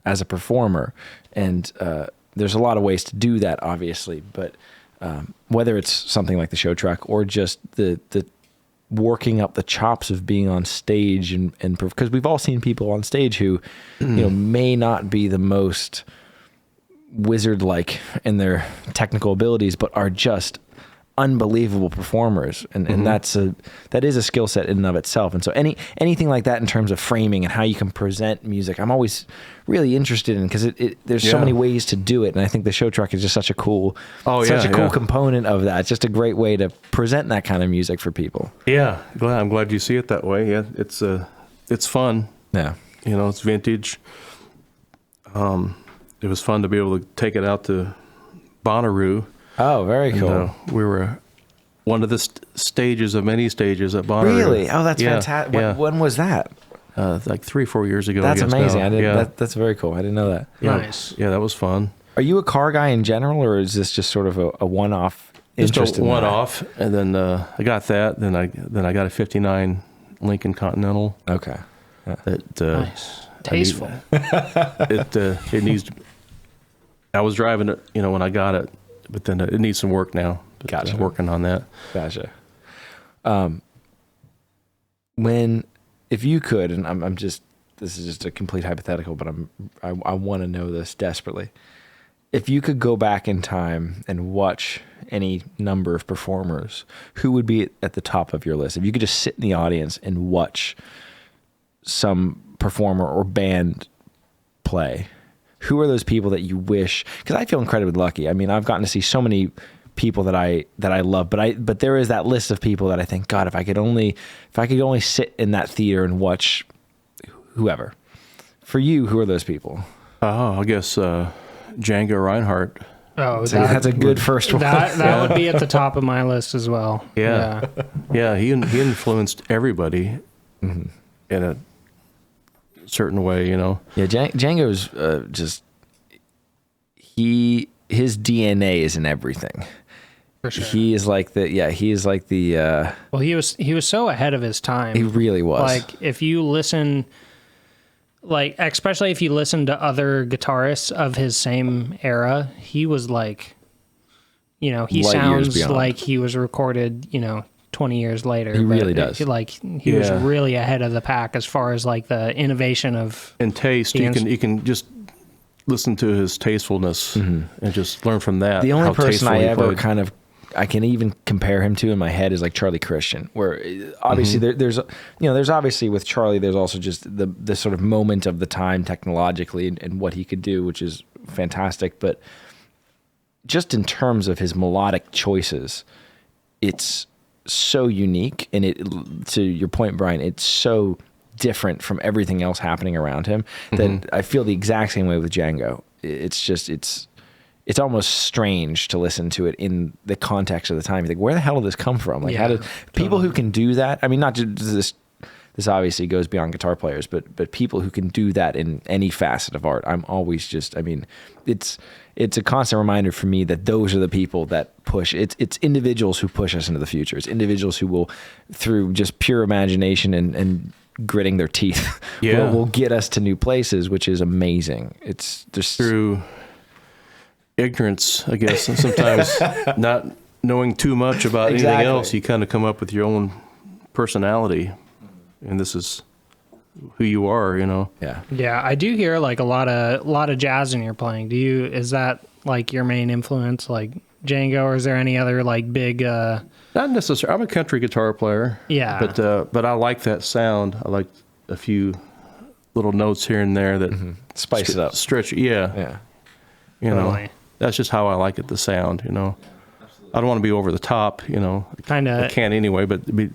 as a performer. And there's a lot of ways to do that, obviously, but whether it's something like the show truck or just the working up the chops of being on stage, and because we've all seen people on stage who, may not be the most wizard-like in their technical abilities, but are just unbelievable performers, and that is a skill set in and of itself. And so anything like that in terms of framing and how you can present music, I'm always really interested in, because there's so many ways to do it, and I think the show truck is just such a cool component of that. It's just a great way to present that kind of music for people. Yeah, I'm glad you see it that way. Yeah, it's fun. Yeah, it's vintage. It was fun to be able to take it out to Bonnaroo. Oh, very cool. And, we were one of the stages of many stages at Bonnaroo. Really? Oh, that's fantastic. When was that? Like 3 or 4 years ago. That's amazing. Now. That's very cool. I didn't know that. Nice. Yeah, that was fun. Are you a car guy in general, or is this just sort of a one-off interest? Just a one-off, and then I got that. Then I got a '59 Lincoln Continental. Okay. Yeah. Nice. Tasteful. It needs. I was driving it, when I got it, but then it needs some work now. Gotcha. Just working on that. Gotcha. If you could, and this is just a complete hypothetical, but I want to know this desperately. If you could go back in time and watch any number of performers, who would be at the top of your list? If you could just sit in the audience and watch some performer or band play, who are those people that you wish? Because I feel incredibly lucky. I mean, I've gotten to see so many people that I love, but there is that list of people that I think, God, if I could only sit in that theater and watch whoever. For you, who are those people? Oh, I guess Django Reinhardt. Oh, that's a good first one. That would be at the top of my list as well. Yeah. He influenced everybody in a certain way, Yeah, Django's just his DNA is in everything. For sure. He is like the well, he was so ahead of his time. He really was. Like, if you listen, especially if you listen to other guitarists of his same era, he was like, he Light sounds years like he was recorded, 20 years later. He really does. He was really ahead of the pack as far as like the innovation of and taste. You can just listen to his tastefulness and just learn from that. The only person I ever I can even compare him to in my head is like Charlie Christian, where obviously there's obviously with Charlie, there's also just the sort of moment of the time technologically and what he could do, which is fantastic. But just in terms of his melodic choices, it's so unique, and to your point, Brian, it's so different from everything else happening around him that I feel the exact same way with Django. It's almost strange to listen to it in the context of the time. You think, where the hell did this come from? Like, how did people who can do that? I mean, not just this obviously goes beyond guitar players, but people who can do that in any facet of art. I'm always it's a constant reminder for me that those are the people that push. It's individuals who push us into the future. It's individuals who will, through just pure imagination and gritting their teeth, will get us to new places, which is amazing. It's just through ignorance, I guess, and sometimes not knowing too much about anything else, you kind of come up with your own personality, and this is who you are, Yeah, I do hear like a lot of jazz in your playing. Is that like your main influence, like Django, or is there any other like big not necessarily. I'm a country guitar player, but I like that sound. I like a few little notes here and there that spice it up, stretch. That's just how I like it, the sound, I don't want to be over the top, kind of. I can't anyway, but I'm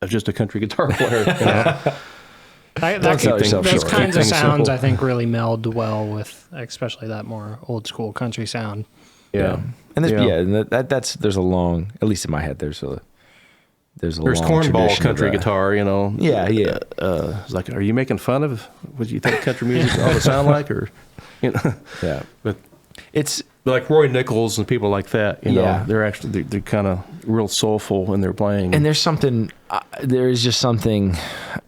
just a country guitar player, Those kinds of sounds, I think, really meld well with, especially that more old school country sound. Yeah, and there's a long, at least in my head, there's cornball country guitar, It's like, are you making fun of what you think country music ought to sound like, or Yeah, but it's like Roy Nichols and people like that. They're kind of real soulful in their playing. And there is just something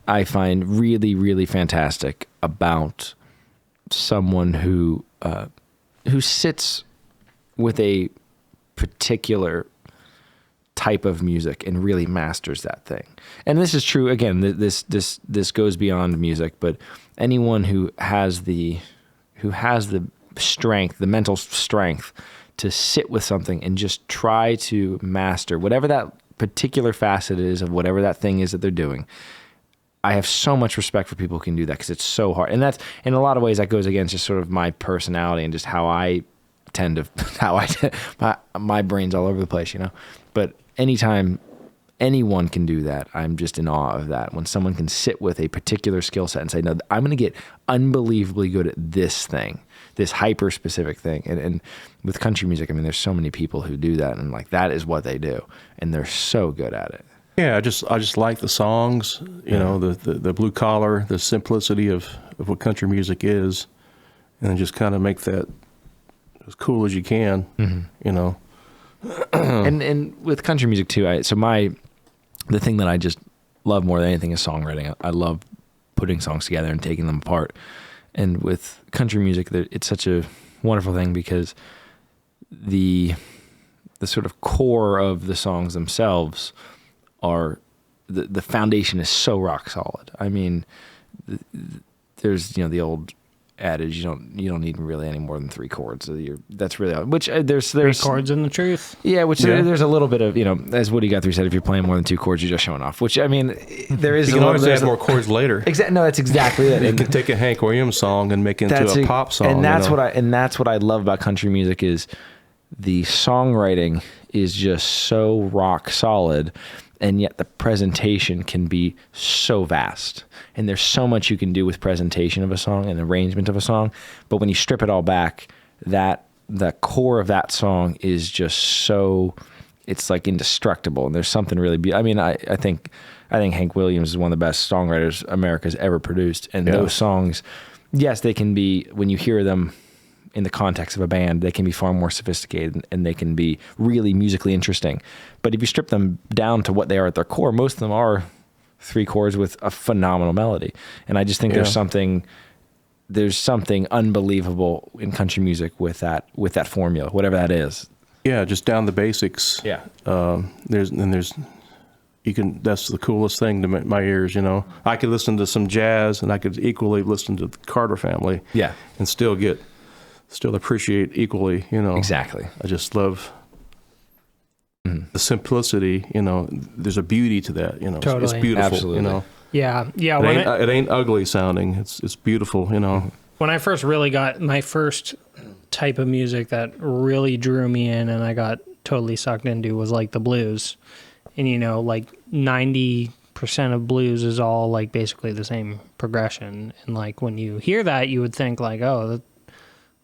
I find really, really fantastic about someone who sits with a particular type of music and really masters that thing. And this is true again, this goes beyond music, but anyone who has the strength, the mental strength to sit with something and just try to master whatever that particular facet is of whatever that thing is that they're doing. I have so much respect for people who can do that, because it's so hard. And that's, in a lot of ways, that goes against just sort of my personality and just how I tend to, my brain's all over the place, you know? But anytime anyone can do that, I'm just in awe of that. When someone can sit with a particular skill set and say, no, I'm going to get unbelievably good at this thing, this hyper specific thing. And with country music, I mean, there's so many people who do that, and like, that is what they do. And they're so good at it. Yeah, I just like the songs, you know, the blue collar, the simplicity of what country music is, and just kind of make that as cool as you can, you know. And with country music too, the thing that I just love more than anything is songwriting. I love putting songs together and taking them apart. And with country music, it's such a wonderful thing, because the sort of core of the songs themselves are, the foundation is so rock solid. I mean, there's, you know, the old adage, you don't need really any more than 3 chords. So that's really, which there's 3 chords in the truth. Yeah, there's a little bit of, you know, as Woody Guthrie said, if you're playing more than 2 chords, you're just showing off. Which, I mean, there is. You can always add more chords later. Exactly. No, that's exactly it. You can take a Hank Williams song and make it into a pop song. And that's what I love about country music, is the songwriting is just so rock solid, and yet the presentation can be so vast. And there's so much you can do with presentation of a song and arrangement of a song. But when you strip it all back, the core of that song is just so, it's like indestructible. And there's something really, I mean, I think Hank Williams is one of the best songwriters America's ever produced. And those songs, yes, they can be, when you hear them in the context of a band, they can be far more sophisticated, and they can be really musically interesting. But if you strip them down to what they are at their core, most of them are 3 chords with a phenomenal melody. And I just think there's something unbelievable in country music with that formula, whatever that is. Yeah, just down the basics. Yeah. That's the coolest thing to my ears, you know. I could listen to some jazz, and I could equally listen to the Carter Family. Yeah. And still appreciate equally, you know. Exactly. I just love the simplicity, you know. There's a beauty to that, you know. Totally. It's beautiful, Absolutely. you know. Yeah. It ain't ugly sounding. It's beautiful, you know. When I first really got my first type of music that really drew me in and I got totally sucked into was like the blues. And, you know, like 90% of blues is all like basically the same progression. And like when you hear that, you would think like, oh, that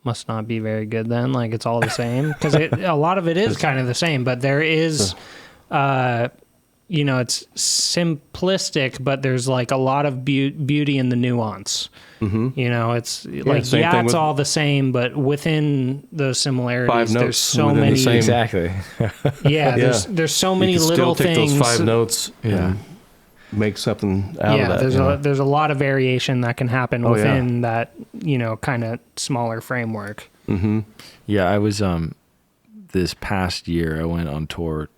must not be very good then. Like it's all the same. Because a lot of it is kind of the same, but there is, you know, it's simplistic, but there's like a lot of beauty in the nuance. You know, it's like, it's all the same, but within those similarities, there's so many. Exactly. There's so many little things. Take those 5 notes and make something out of that. There's a lot of variation that can happen within that, you know, kind of smaller framework. Yeah, I was this past year I went on tour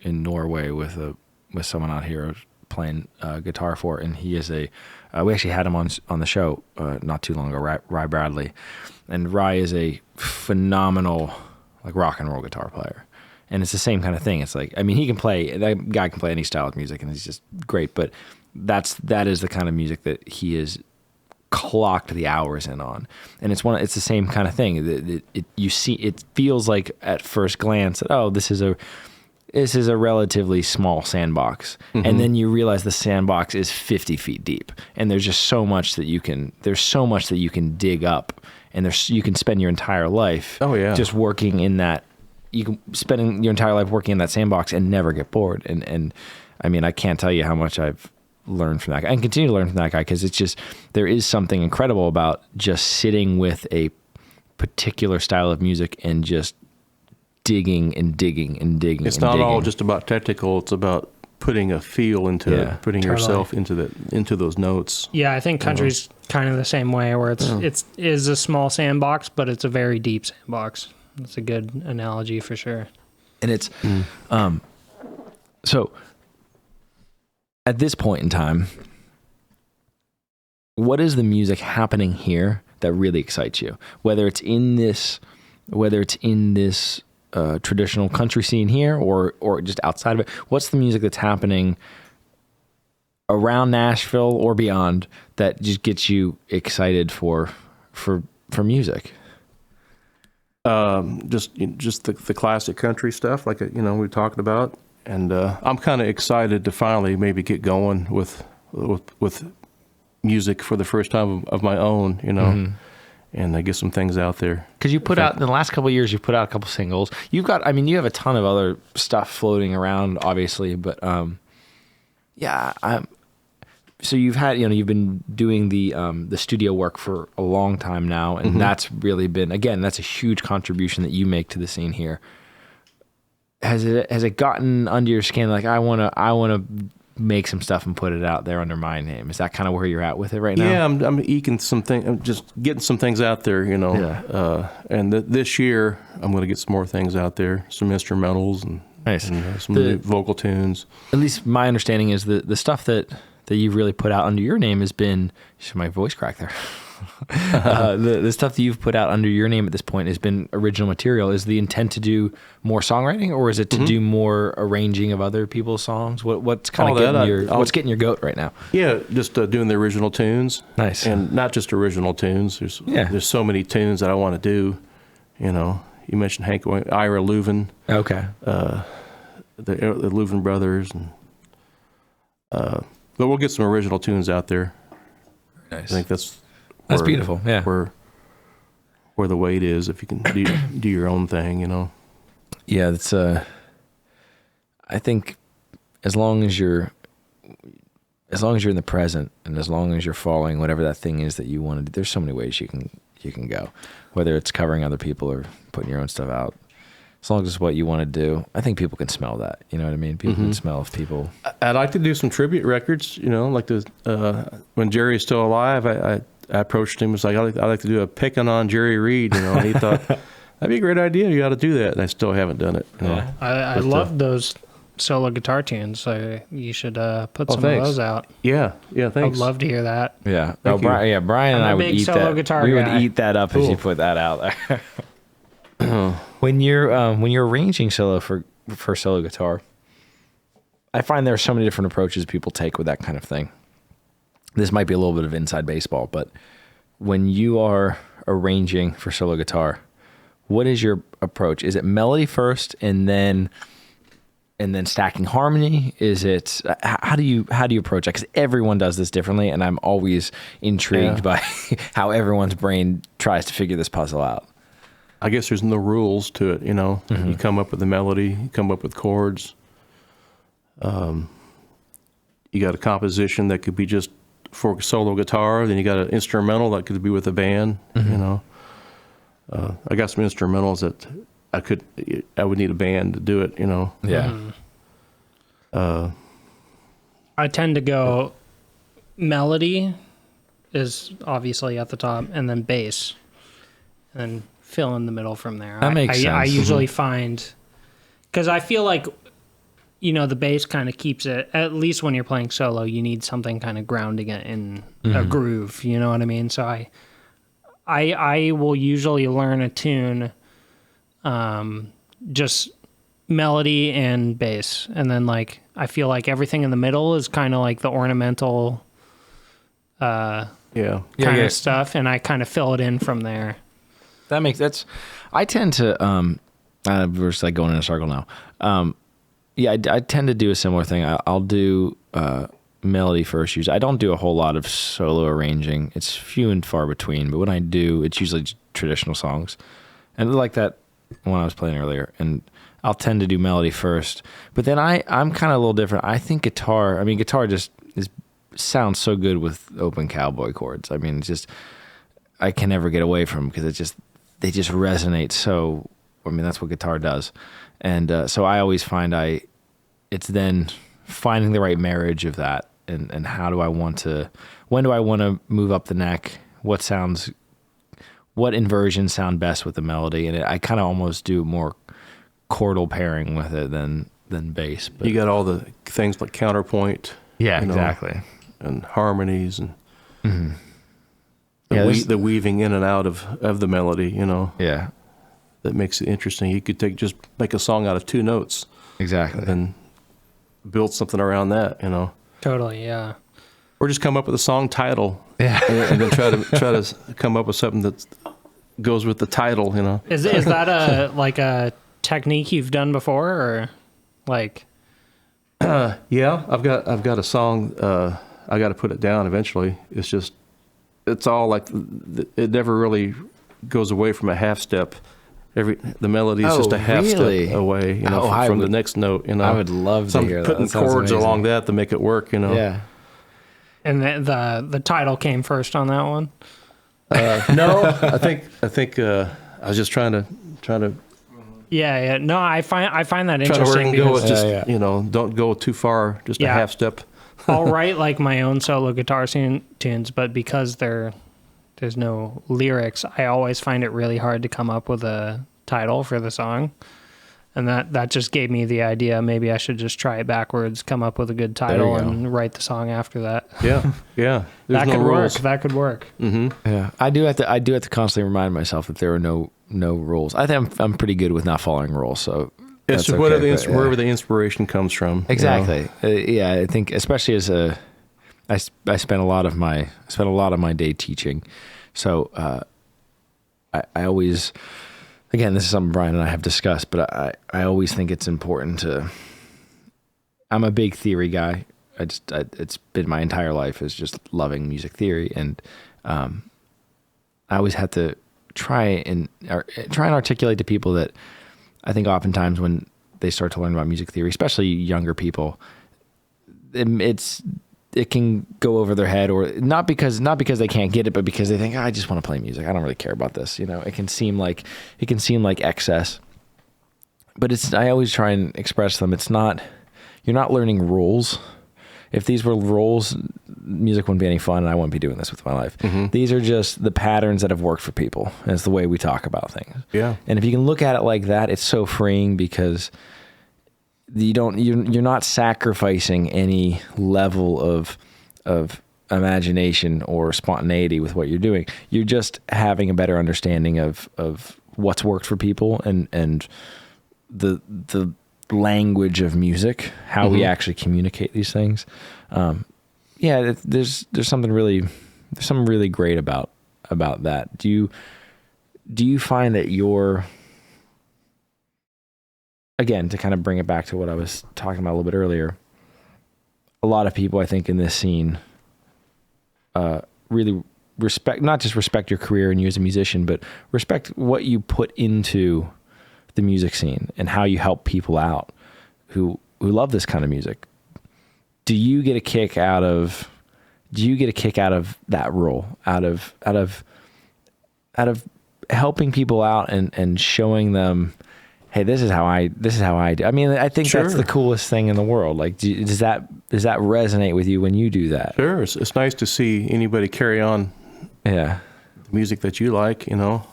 in Norway with someone out here I was playing guitar for, and he is we actually had him on the show not too long ago, Rye Bradley, and Rye is a phenomenal like rock and roll guitar player. And it's the same kind of thing. It's like, I mean, that guy can play any style of music, and he's just great. But that is the kind of music that he is clocked the hours in on. And it's the same kind of thing. It feels like at first glance that, oh, this is a relatively small sandbox. And then you realize the sandbox is 50 feet deep. And there's just so much that you can dig up. And you can spend your entire life just working in that. You can spend your entire life working in that sandbox and never get bored. And I mean, I can't tell you how much I've learned from that guy and continue to learn from that guy, because it's just, there is something incredible about just sitting with a particular style of music and just digging and digging and digging. It's not all just about technical. It's about putting a feel into it, putting yourself into those notes. Yeah, I think country's kind of the same way, where it is a small sandbox, but it's a very deep sandbox. That's a good analogy for sure. And it's So at this point in time, what is the music happening here that really excites you? Whether it's in this traditional country scene here or just outside of it, what's the music that's happening around Nashville or beyond that just gets you excited for music? Just the classic country stuff, like we talked about, and I'm kind of excited to finally maybe get going with music for the first time of my own, and get some things out there. Because you put out in the last couple of years, you put out a couple singles. You have a ton of other stuff floating around, obviously, but so you've had, you've been doing the studio work for a long time now, and that's really been, again, that's a huge contribution that you make to the scene here. Has it gotten under your skin? Like, I want to make some stuff and put it out there under my name. Is that kind of where you're at with it right now? Yeah, I'm eking something. I'm just getting some things out there, Yeah. And this year I'm going to get some more things out there, some instrumentals and, Nice. and some new vocal tunes. At least my understanding is the stuff that you've really put out under your name has been, my voice crack there. The stuff that you've put out under your name at this point has been original material. Is the intent to do more songwriting, or is it to do more arranging of other people's songs? What's kind of what's getting your goat right now? Yeah, just doing the original tunes. Nice. And not just original tunes. There's so many tunes that I want to do. You mentioned Hank, Ira Louvin. Okay. The Louvin brothers, and but we'll get some original tunes out there. Nice. I think that's beautiful. Yeah. Where the weight is, if you can do your own thing, Yeah, that's I think as long as you're in the present, and as long as you're following whatever that thing is that you want to do, there's so many ways you can go. Whether it's covering other people or putting your own stuff out. As long as it's what you want to do, I think people can smell that. You know what I mean? People can smell if people. I'd like to do some tribute records. Like when Jerry is still alive, I approached him. It's like I'd like to do a picking on Jerry Reed. And he thought that'd be a great idea. You got to do that, and I still haven't done it. Yeah. I love those solo guitar tunes. So you should put some thanks. of those out. Yeah, thanks. I'd love to hear that. Yeah. Thank you. Brian and I would eat that. We would guy. eat that up Cool. as you put that out there. When you're arranging solo for solo guitar, I find there are so many different approaches people take with that kind of thing. This might be a little bit of inside baseball, but when you are arranging for solo guitar, what is your approach? Is it melody first and then stacking harmony? Is it how do you approach that? Because everyone does this differently, and I'm always intrigued by how everyone's brain tries to figure this puzzle out. I guess there's no rules to it, You come up with the melody, you come up with chords. You got a composition that could be just for solo guitar, then you got an instrumental that could be with a band, I got some instrumentals that I would need a band to do it, Yeah. I tend to go melody is obviously at the top, and then bass, and fill in the middle from there. That makes sense. I usually find, because I feel like, the bass kind of keeps it, at least when you're playing solo, you need something kind of grounding it in a groove, you know what I mean? So I will usually learn a tune, just melody and bass, and then I feel like everything in the middle is kind of like the ornamental kind of stuff, and I kind of fill it in from there. I tend to we're just going in a circle now. I tend to do a similar thing. I'll do melody first. Usually, I don't do a whole lot of solo arranging. It's few and far between. But when I do, it's usually traditional songs, and like that one I was playing earlier. And I'll tend to do melody first. But then I'm kind of a little different. I think guitar just sounds so good with open cowboy chords. I mean, it's just I can never get away from them because they just resonate so. I mean, that's what guitar does. And so I always find it's then finding the right marriage of that and when do I want to move up the neck? What inversions sound best with the melody? And I kind of almost do more chordal pairing with it than than bass. But You got all the things like counterpoint. yeah, you know, exactly. and harmonies and Yeah, the weaving in and out of the melody, you know, Yeah, that makes it interesting. You could just make a song out of 2 notes exactly. and build something around that, you know, Totally, yeah. or just come up with a song title, Yeah. and then try to come up with something that goes with the title, you know. Is that a technique you've done before, or like? Yeah, I've got a song. I got to put it down eventually. It's all like it never really goes away from a half step. The melody is just a half really? step away, you know, from the next note. You know, I would love to hear that. Putting That sounds chords amazing. along that to make it work, you know. Yeah. And the title came first on that one. No, I think I was just trying to Yeah. No, I find that try to where interesting it can go because with just Yeah. you know, don't go too far, just a Yeah. half step. I'll write like my own solo guitar tunes, but because there's no lyrics, I always find it really hard to come up with a title for the song. And that just gave me the idea maybe I should just try it backwards, come up with a good title, you go. and write the song after that. Yeah, yeah. There's That no could rules. work. That could work. Yeah. I do have to constantly remind myself that there are no rules. I think I'm pretty good with not following rules, so It's that's just okay, but, yeah. wherever the inspiration comes from. you know. Exactly. Yeah, I think especially as I spent a lot of my day teaching, so I always, again, this is something Brian and I have discussed, but I always think it's important to. I'm a big theory guy. It's been my entire life is just loving music theory, and I always have to try and articulate to people that I think oftentimes when they start to learn about music theory, especially younger people, it can go over their head, or not because they can't get it, but because they think, I just want to play music. I don't really care about this. You know, it can seem like excess, but I always try and express them. It's not, you're not learning rules. If these were rules, music wouldn't be any fun, and I wouldn't be doing this with my life. Mm-hmm. These are just the patterns that have worked for people. And it's the way we talk about things. Yeah. And if you can look at it like that, it's so freeing because you're not sacrificing any level of imagination or spontaneity with what you're doing. You're just having a better understanding of what's worked for people and the language of music, how we actually communicate these things. Yeah, there's something really great about that. Do you find that you're, again, to kind of bring it back to what I was talking about a little bit earlier, a lot of people I think in this scene really not just respect your career and you as a musician, but respect what you put into the music scene and how you help people out who love this kind of music. Do you get a kick out of that role, out of helping people out and showing them, hey, this is how I do. I mean, I think that's the coolest thing in the world. Like, does that resonate with you when you do that? Sure. It's nice to see anybody carry on Yeah. the music that you like, you know.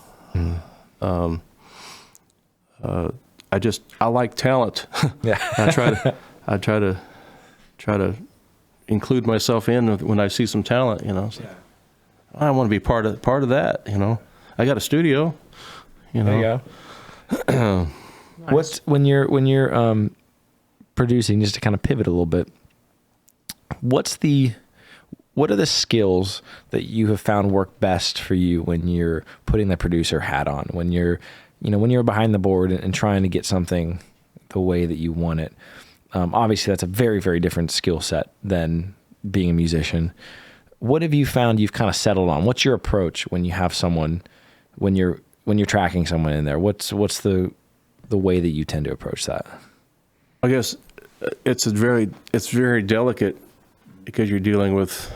I like talent. Yeah. I try to include myself in when I see some talent, you know. So I want to be part of that, you know. I got a studio, you know. There you go. What's when you're producing, just to kind of pivot a little bit, what are the skills that you have found work best for you when you're putting the producer hat on, when you're behind the board and trying to get something the way that you want it? Obviously that's a very, very different skill set than being a musician. What have you found you've kind of settled on? What's your approach when you have someone, when you're tracking someone in there? What's the way that you tend to approach that? I guess it's very delicate because you're dealing with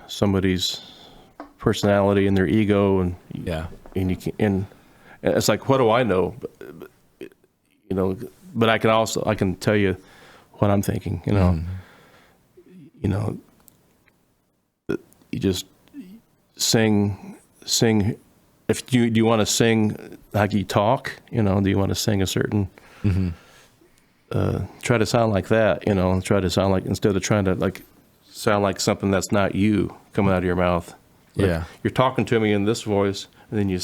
somebody's personality and their ego, and and it's like, what do I know? You know, but I can tell you what I'm thinking. You know, you know, you just sing. If do you want to sing like you talk? You know, do you want to sing a certain try to sound like that, you know, and try to sound like, instead of trying to like sound like something that's not you coming out of your mouth. Like, Yeah. you're talking to me in this voice, and then you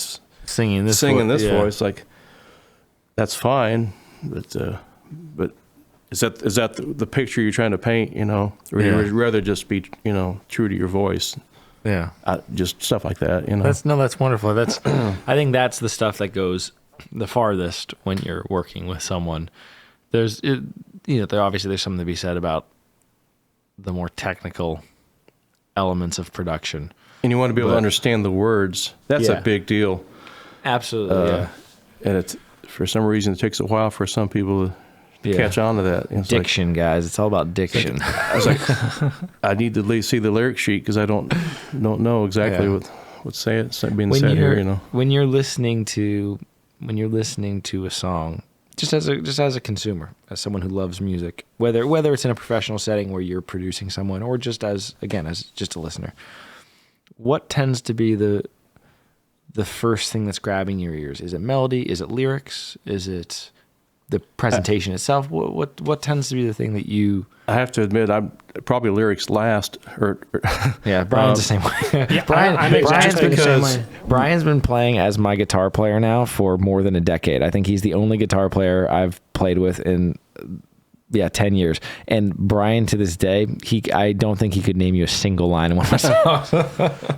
Singing this voice, like, that's fine, but is that the picture you're trying to paint, you know, or Yeah. you'd rather just be, you know, true to your voice, Yeah. just stuff like that, you know. That's wonderful. That's I think that's the stuff that goes the farthest when you're working with someone. There obviously there's something to be said about the more technical elements of production. And you want to be able to understand the words. That's a big deal. Absolutely. Yeah. And it's, for some reason, it takes a while for some people to catch on to that. It's Diction, guys. It's all about diction. I was like, I need to at least see the lyric sheet because I don't know exactly what's being said here. You know, when you're listening to a song, just as a consumer, as someone who loves music, whether it's in a professional setting where you're producing someone, or just as just a listener, what tends to be the first thing that's grabbing your ears? Is it melody? Is it lyrics? Is it the presentation itself? What tends to be the thing that you? I have to admit, I'm probably lyrics last. Yeah, Brian's the same way. Yeah, Brian's been playing as my guitar player now for more than a decade. I think he's the only guitar player I've played with in 10 years. And Brian, to this day, I don't think he could name you a single line in one of my songs.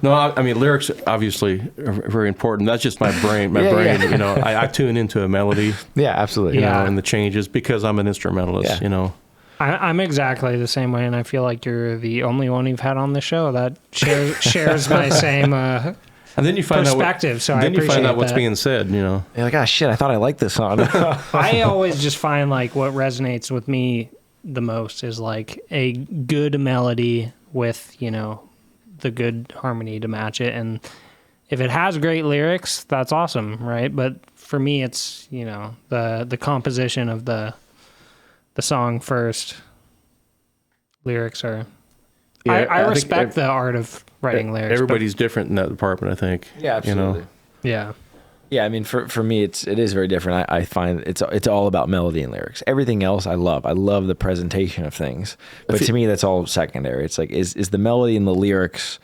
No, I mean, lyrics obviously are very important. That's just my brain. You know, I tune into a melody. Yeah, absolutely. You know, and the changes, because I'm an instrumentalist. Yeah. You know, I'm exactly the same way, and I feel like you're the only one you've had on the show that shares my same and then you find perspective. you find out what's being said. You know, You're like, shit, I thought I liked this song. I always just find like what resonates with me the most is like a good melody with, you know, the good harmony to match it. And if it has great lyrics, that's awesome, right? But for me, it's, you know, the composition of the song first. Lyrics are... Yeah, I respect the art of writing lyrics. Everybody's different in that department, I think. Yeah, absolutely. You know? Yeah. Yeah, I mean, for me, it is very different. I find it's all about melody and lyrics. Everything else I love. I love the presentation of things. But to me, that's all secondary. It's like, is the melody and the lyrics,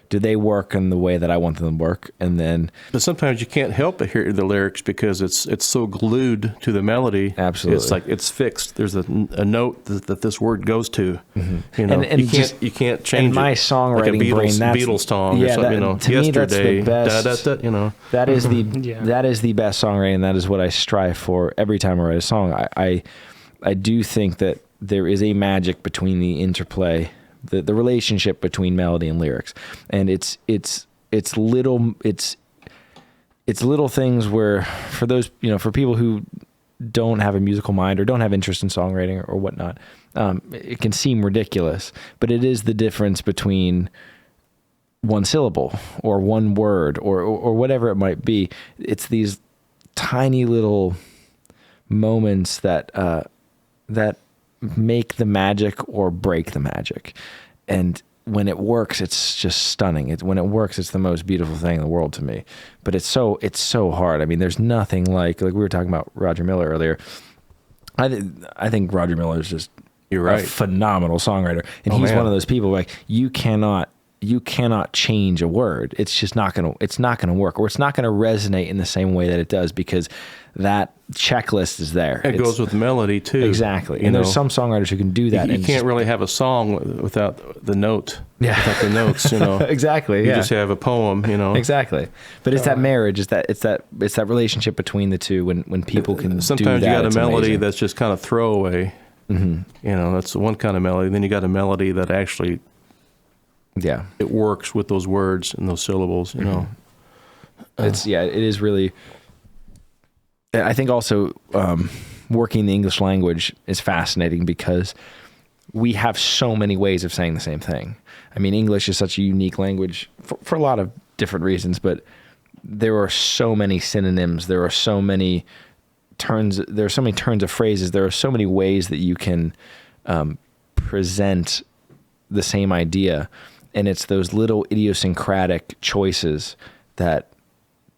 do they work in the way that I want them to work? And then... But sometimes you can't help but hear the lyrics because it's so glued to the melody. Absolutely. It's like it's fixed. There's a note that this word goes to. Mm-hmm. You know, and you can't change in my it. songwriting like a brain, that's Beatles song. Yeah, or something, you know, to yesterday. Me, that's the best. You know, that is the Yeah. that is the best songwriting. That is what I strive for every time I write a song. I do think that there is a magic between the interplay, the relationship between melody and lyrics, and it's little things where, for those, you know, for people who don't have a musical mind or don't have interest in songwriting or whatnot, it can seem ridiculous, but it is the difference between one syllable or one word or whatever it might be. It's these tiny little moments that make the magic or break the magic. And when it works, it's just stunning. When it works, it's the most beautiful thing in the world to me. But it's so hard. I mean, there's nothing like we were talking about Roger Miller earlier. I think Roger Miller is just You're right. a phenomenal songwriter. And he's one of those people like you cannot change a word. It's just not gonna work, or it's not gonna resonate in the same way that it does, because that checklist is there. It goes with melody too. Exactly. And there's some songwriters who can do that. You can't really have a song without the note. Yeah. Without the notes, you know. Exactly. You just have a poem, you know. Exactly. But it's that marriage, it's that relationship between the two when people can sometimes do that. You got a melody amazing. that's just kind of throwaway. Mm-hmm. You know, that's one kind of melody. Then you got a melody that actually it works with those words and those syllables, you know. It is really. I think also working the English language is fascinating because we have so many ways of saying the same thing. I mean, English is such a unique language for a lot of different reasons, but there are so many synonyms. There are so many turns. There are so many turns of phrases. There are so many ways that you can present the same idea. And it's those little idiosyncratic choices that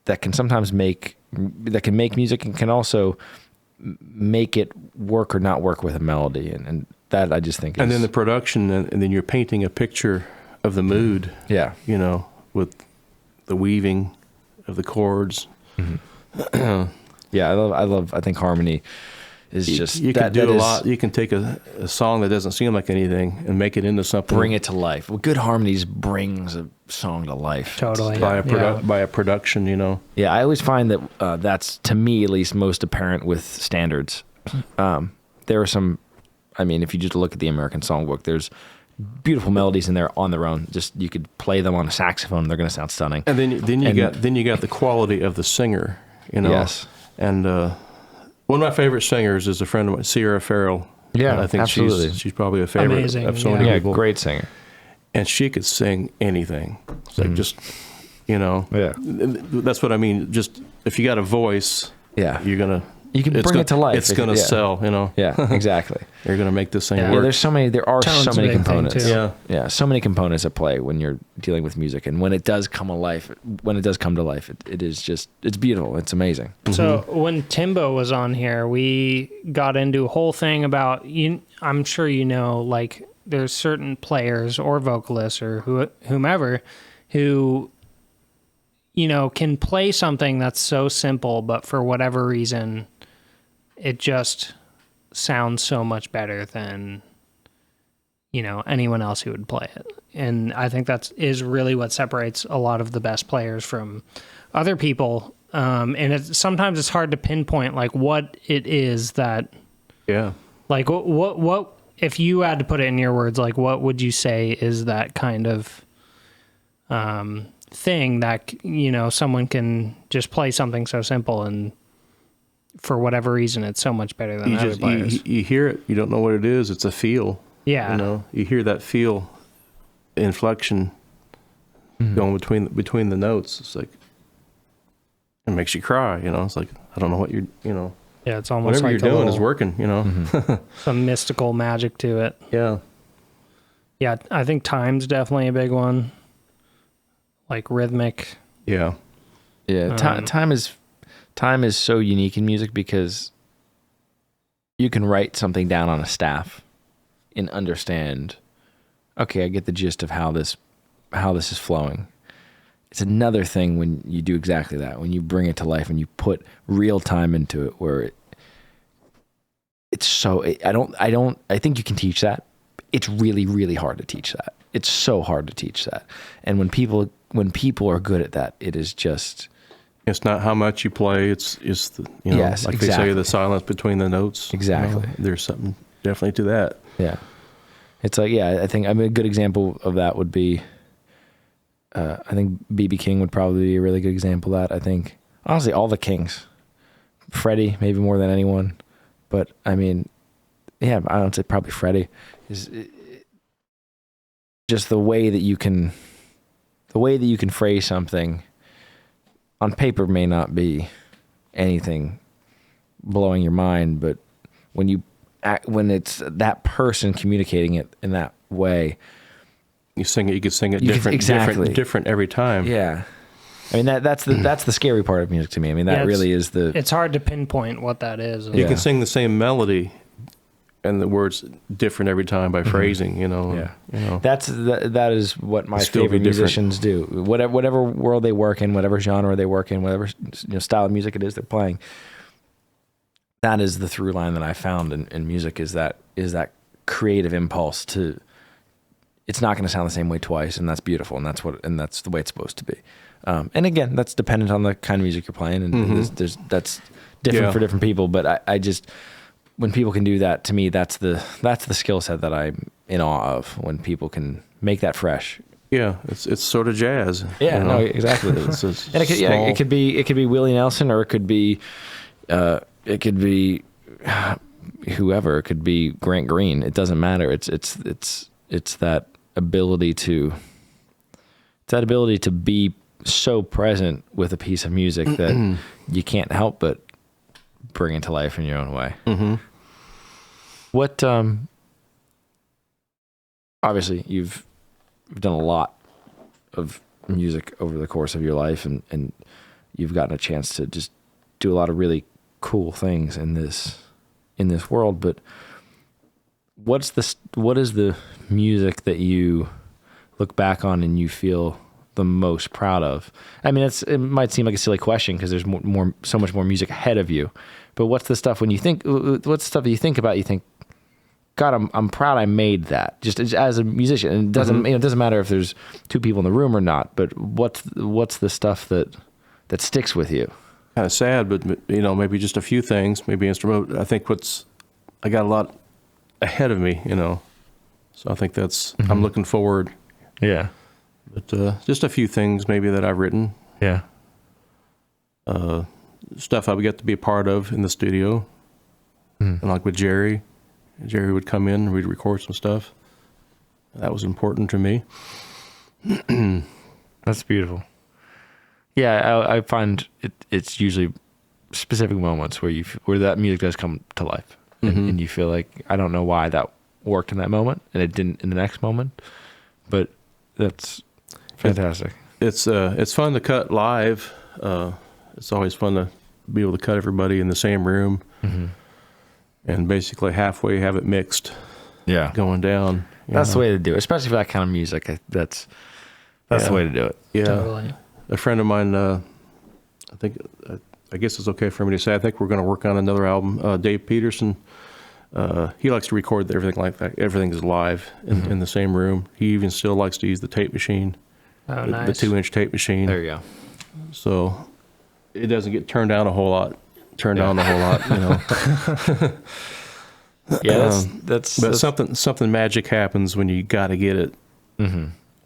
can sometimes make music, and can also make it work or not work with a melody, and that I just think is, and then the production, and then you're painting a picture of the mood, yeah, you know, with the weaving of the chords. Yeah, I think harmony is just you can do a lot. You can take a song that doesn't seem like anything and make it into something. Bring it to life. Well, good harmonies brings a song to life. Totally. By a production, you know. Yeah, I always find that that's, to me at least, most apparent with standards. There are some, I mean, if you just look at the American Songbook, there's beautiful melodies in there on their own. Just you could play them on a saxophone; they're going to sound stunning. And then you got the quality of the singer, you know. Yes. And one of my favorite singers is a friend of mine, Sierra Farrell. Yeah, I think absolutely. she's probably a favorite Amazing, of so many Yeah, people. great singer. And she could sing anything. It's like just, you know. Yeah. That's what I mean. Just if you got a voice, Yeah, you can bring it to life. It's gonna sell, you know. Yeah, exactly. You're gonna make this thing Yeah. work. Yeah, there are Tone's so a many big thing, components. too. Yeah. Yeah, so many components at play when you're dealing with music, and when it does come to life, it is just, it's beautiful. It's amazing. So when Timbo was on here, we got into a whole thing about, I'm sure you know, like there's certain players or vocalists or whomever who, you know, can play something that's so simple, but for whatever reason, it just sounds so much better than, you know, anyone else who would play it. And I think is really what separates a lot of the best players from other people. And sometimes it's hard to pinpoint like what it is that, Yeah. like what if you had to put it in your words, like what would you say is that kind of thing that, you know, someone can just play something so simple and for whatever reason it's so much better than other players. You hear it, you don't know what it is. It's a feel. Yeah. You know, you hear that feel inflection going between the notes. It's like it makes you cry, you know. It's like I don't know what you know. Yeah, it's almost Whatever like you're doing is working, you know. some mystical magic to it. Yeah. Yeah, I think time's definitely a big one. Like rhythmic. Yeah. Yeah, time is so unique in music because you can write something down on a staff and understand, okay, I get the gist of how this is flowing. It's another thing when you do exactly that, when you bring it to life and you put real time into it, where I think you can teach that. It's really, really hard to teach that. It's so hard to teach that. And when people are good at that, it is just, it's not how much you play, it's the, you know, yes, like exactly. they say, the silence between the notes. Exactly. You know, there's something definitely to that. yeah. It's like, yeah, I think, a good example of that would be, I think B.B. King would probably be a really good example of that. I think, honestly, all the Kings. Freddie, maybe more than anyone. But, I mean, yeah, I would say probably Freddie. Just the way that you can phrase something on paper may not be anything blowing your mind, but when it's that person communicating it in that way, You could sing it exactly. different every time. yeah. I mean that's the scary part of music to me. I mean that really is the. It's hard to pinpoint what that is. You can sing the same melody, and the words different every time by phrasing. You know. Yeah. You know. That is what my Still be favorite different. musicians do. Whatever world they work in, whatever genre they work in, whatever style of music it is they're playing. That is the through line that I found in music is that creative impulse to. It's not going to sound the same way twice, and that's beautiful, and that's the way it's supposed to be. And again, that's dependent on the kind of music you're playing, and that's different for different people. But I just when people can do that, to me, that's the skill set that I'm in awe of. When people can make that fresh. Yeah, it's sort of jazz. Yeah, you know? no, exactly. It's And it could be Willie Nelson, or it could be whoever. It could be Grant Green. It doesn't matter. It's that ability to be so present with a piece of music that you can't help but bring it to life in your own way. Mm-hmm. What obviously you've done a lot of music over the course of your life, and you've gotten a chance to just do a lot of really cool things in this world. But what is the music that you look back on and you feel the most proud of? I mean, it might seem like a silly question because there's so much more music ahead of you. But what's the stuff that you think about? You think, God, I'm proud I made that just as a musician. And it doesn't matter if there's two people in the room or not. But what's the stuff that sticks with you? Kind of sad, but maybe just a few things. Maybe instrument. I think I got a lot ahead of me. So I think that's I'm looking forward. Yeah. But just a few things maybe that I've written. Yeah. Stuff I would get to be a part of in the studio, and like with Jerry would come in and we'd record some stuff. That was important to me. That's beautiful. Yeah, I find it's usually specific moments where that music does come to life, and you feel like, I don't know why that worked in that moment and it didn't in the next moment, but that's fantastic. It's fun to cut live. It's always fun to be able to cut everybody in the same room, and basically halfway have it mixed. Yeah, going down. That's the way to do it, especially for that kind of music. That's the way to do it. Yeah, Totally. A friend of mine, I guess it's okay for me to say, I think we're going to work on another album. Dave Peterson, he likes to record everything like that. Everything is live in the same room. He even still likes to use the tape machine, nice. The 2-inch tape machine. There you go. So it doesn't get turned down a whole lot. Yeah, that's something magic happens when you got to get it.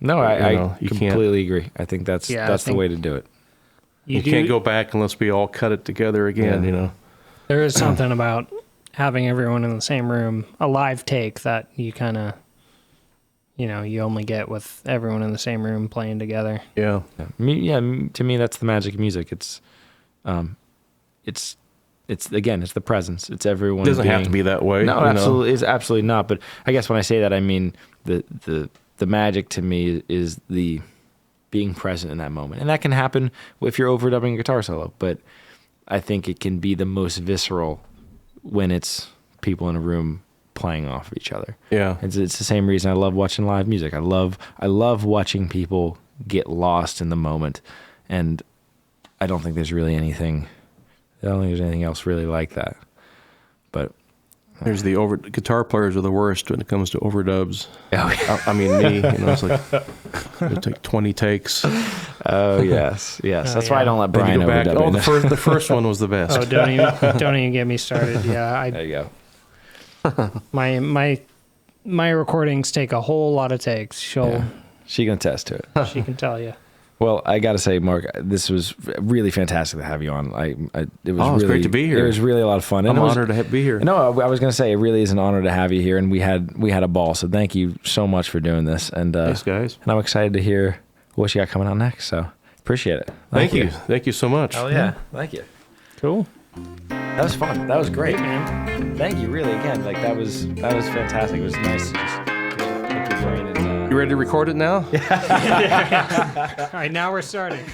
No, I completely agree. I think that's the way to do it. You can't go back unless we all cut it together again. There is something about having everyone in the same room, a live take that you kind of, you only get with everyone in the same room playing together. Yeah. To me, that's the magic of music. It's the presence. It's everyone. It doesn't have to be that way. No, absolutely, it's absolutely not. But I guess when I say that, I mean the magic to me is the being present in that moment, and that can happen if you're overdubbing a guitar solo. But I think it can be the most visceral when it's people in a room playing off of each other. Yeah, it's the same reason I love watching live music. I love watching people get lost in the moment, and I don't think there's really anything. I don't think there's anything else really like that. But there's guitar players are the worst when it comes to overdubs. Oh, yeah. I mean, me, it's like it'll take 20 takes. Oh yes. That's why I don't let Brian overdub. Oh, the first one was the best. Oh, don't even get me started. Yeah, there you go. My recordings take a whole lot of takes. She can attest to it. She can tell you. Well, I got to say, Mark, this was really fantastic to have you on. It was great to be here. It was really a lot of fun. I'm honored to be here. No, I was going to say it really is an honor to have you here, and we had a ball. So thank you so much for doing this. And thanks, guys. And I'm excited to hear what you got coming out next. So appreciate it. Thank you. Thank you so much. Oh yeah, thank you. Cool. That was fun. That was great, man. Thank you, really. again, like that was fantastic. It was nice to just pick your brain and. You ready to record it now? All right, now we're starting.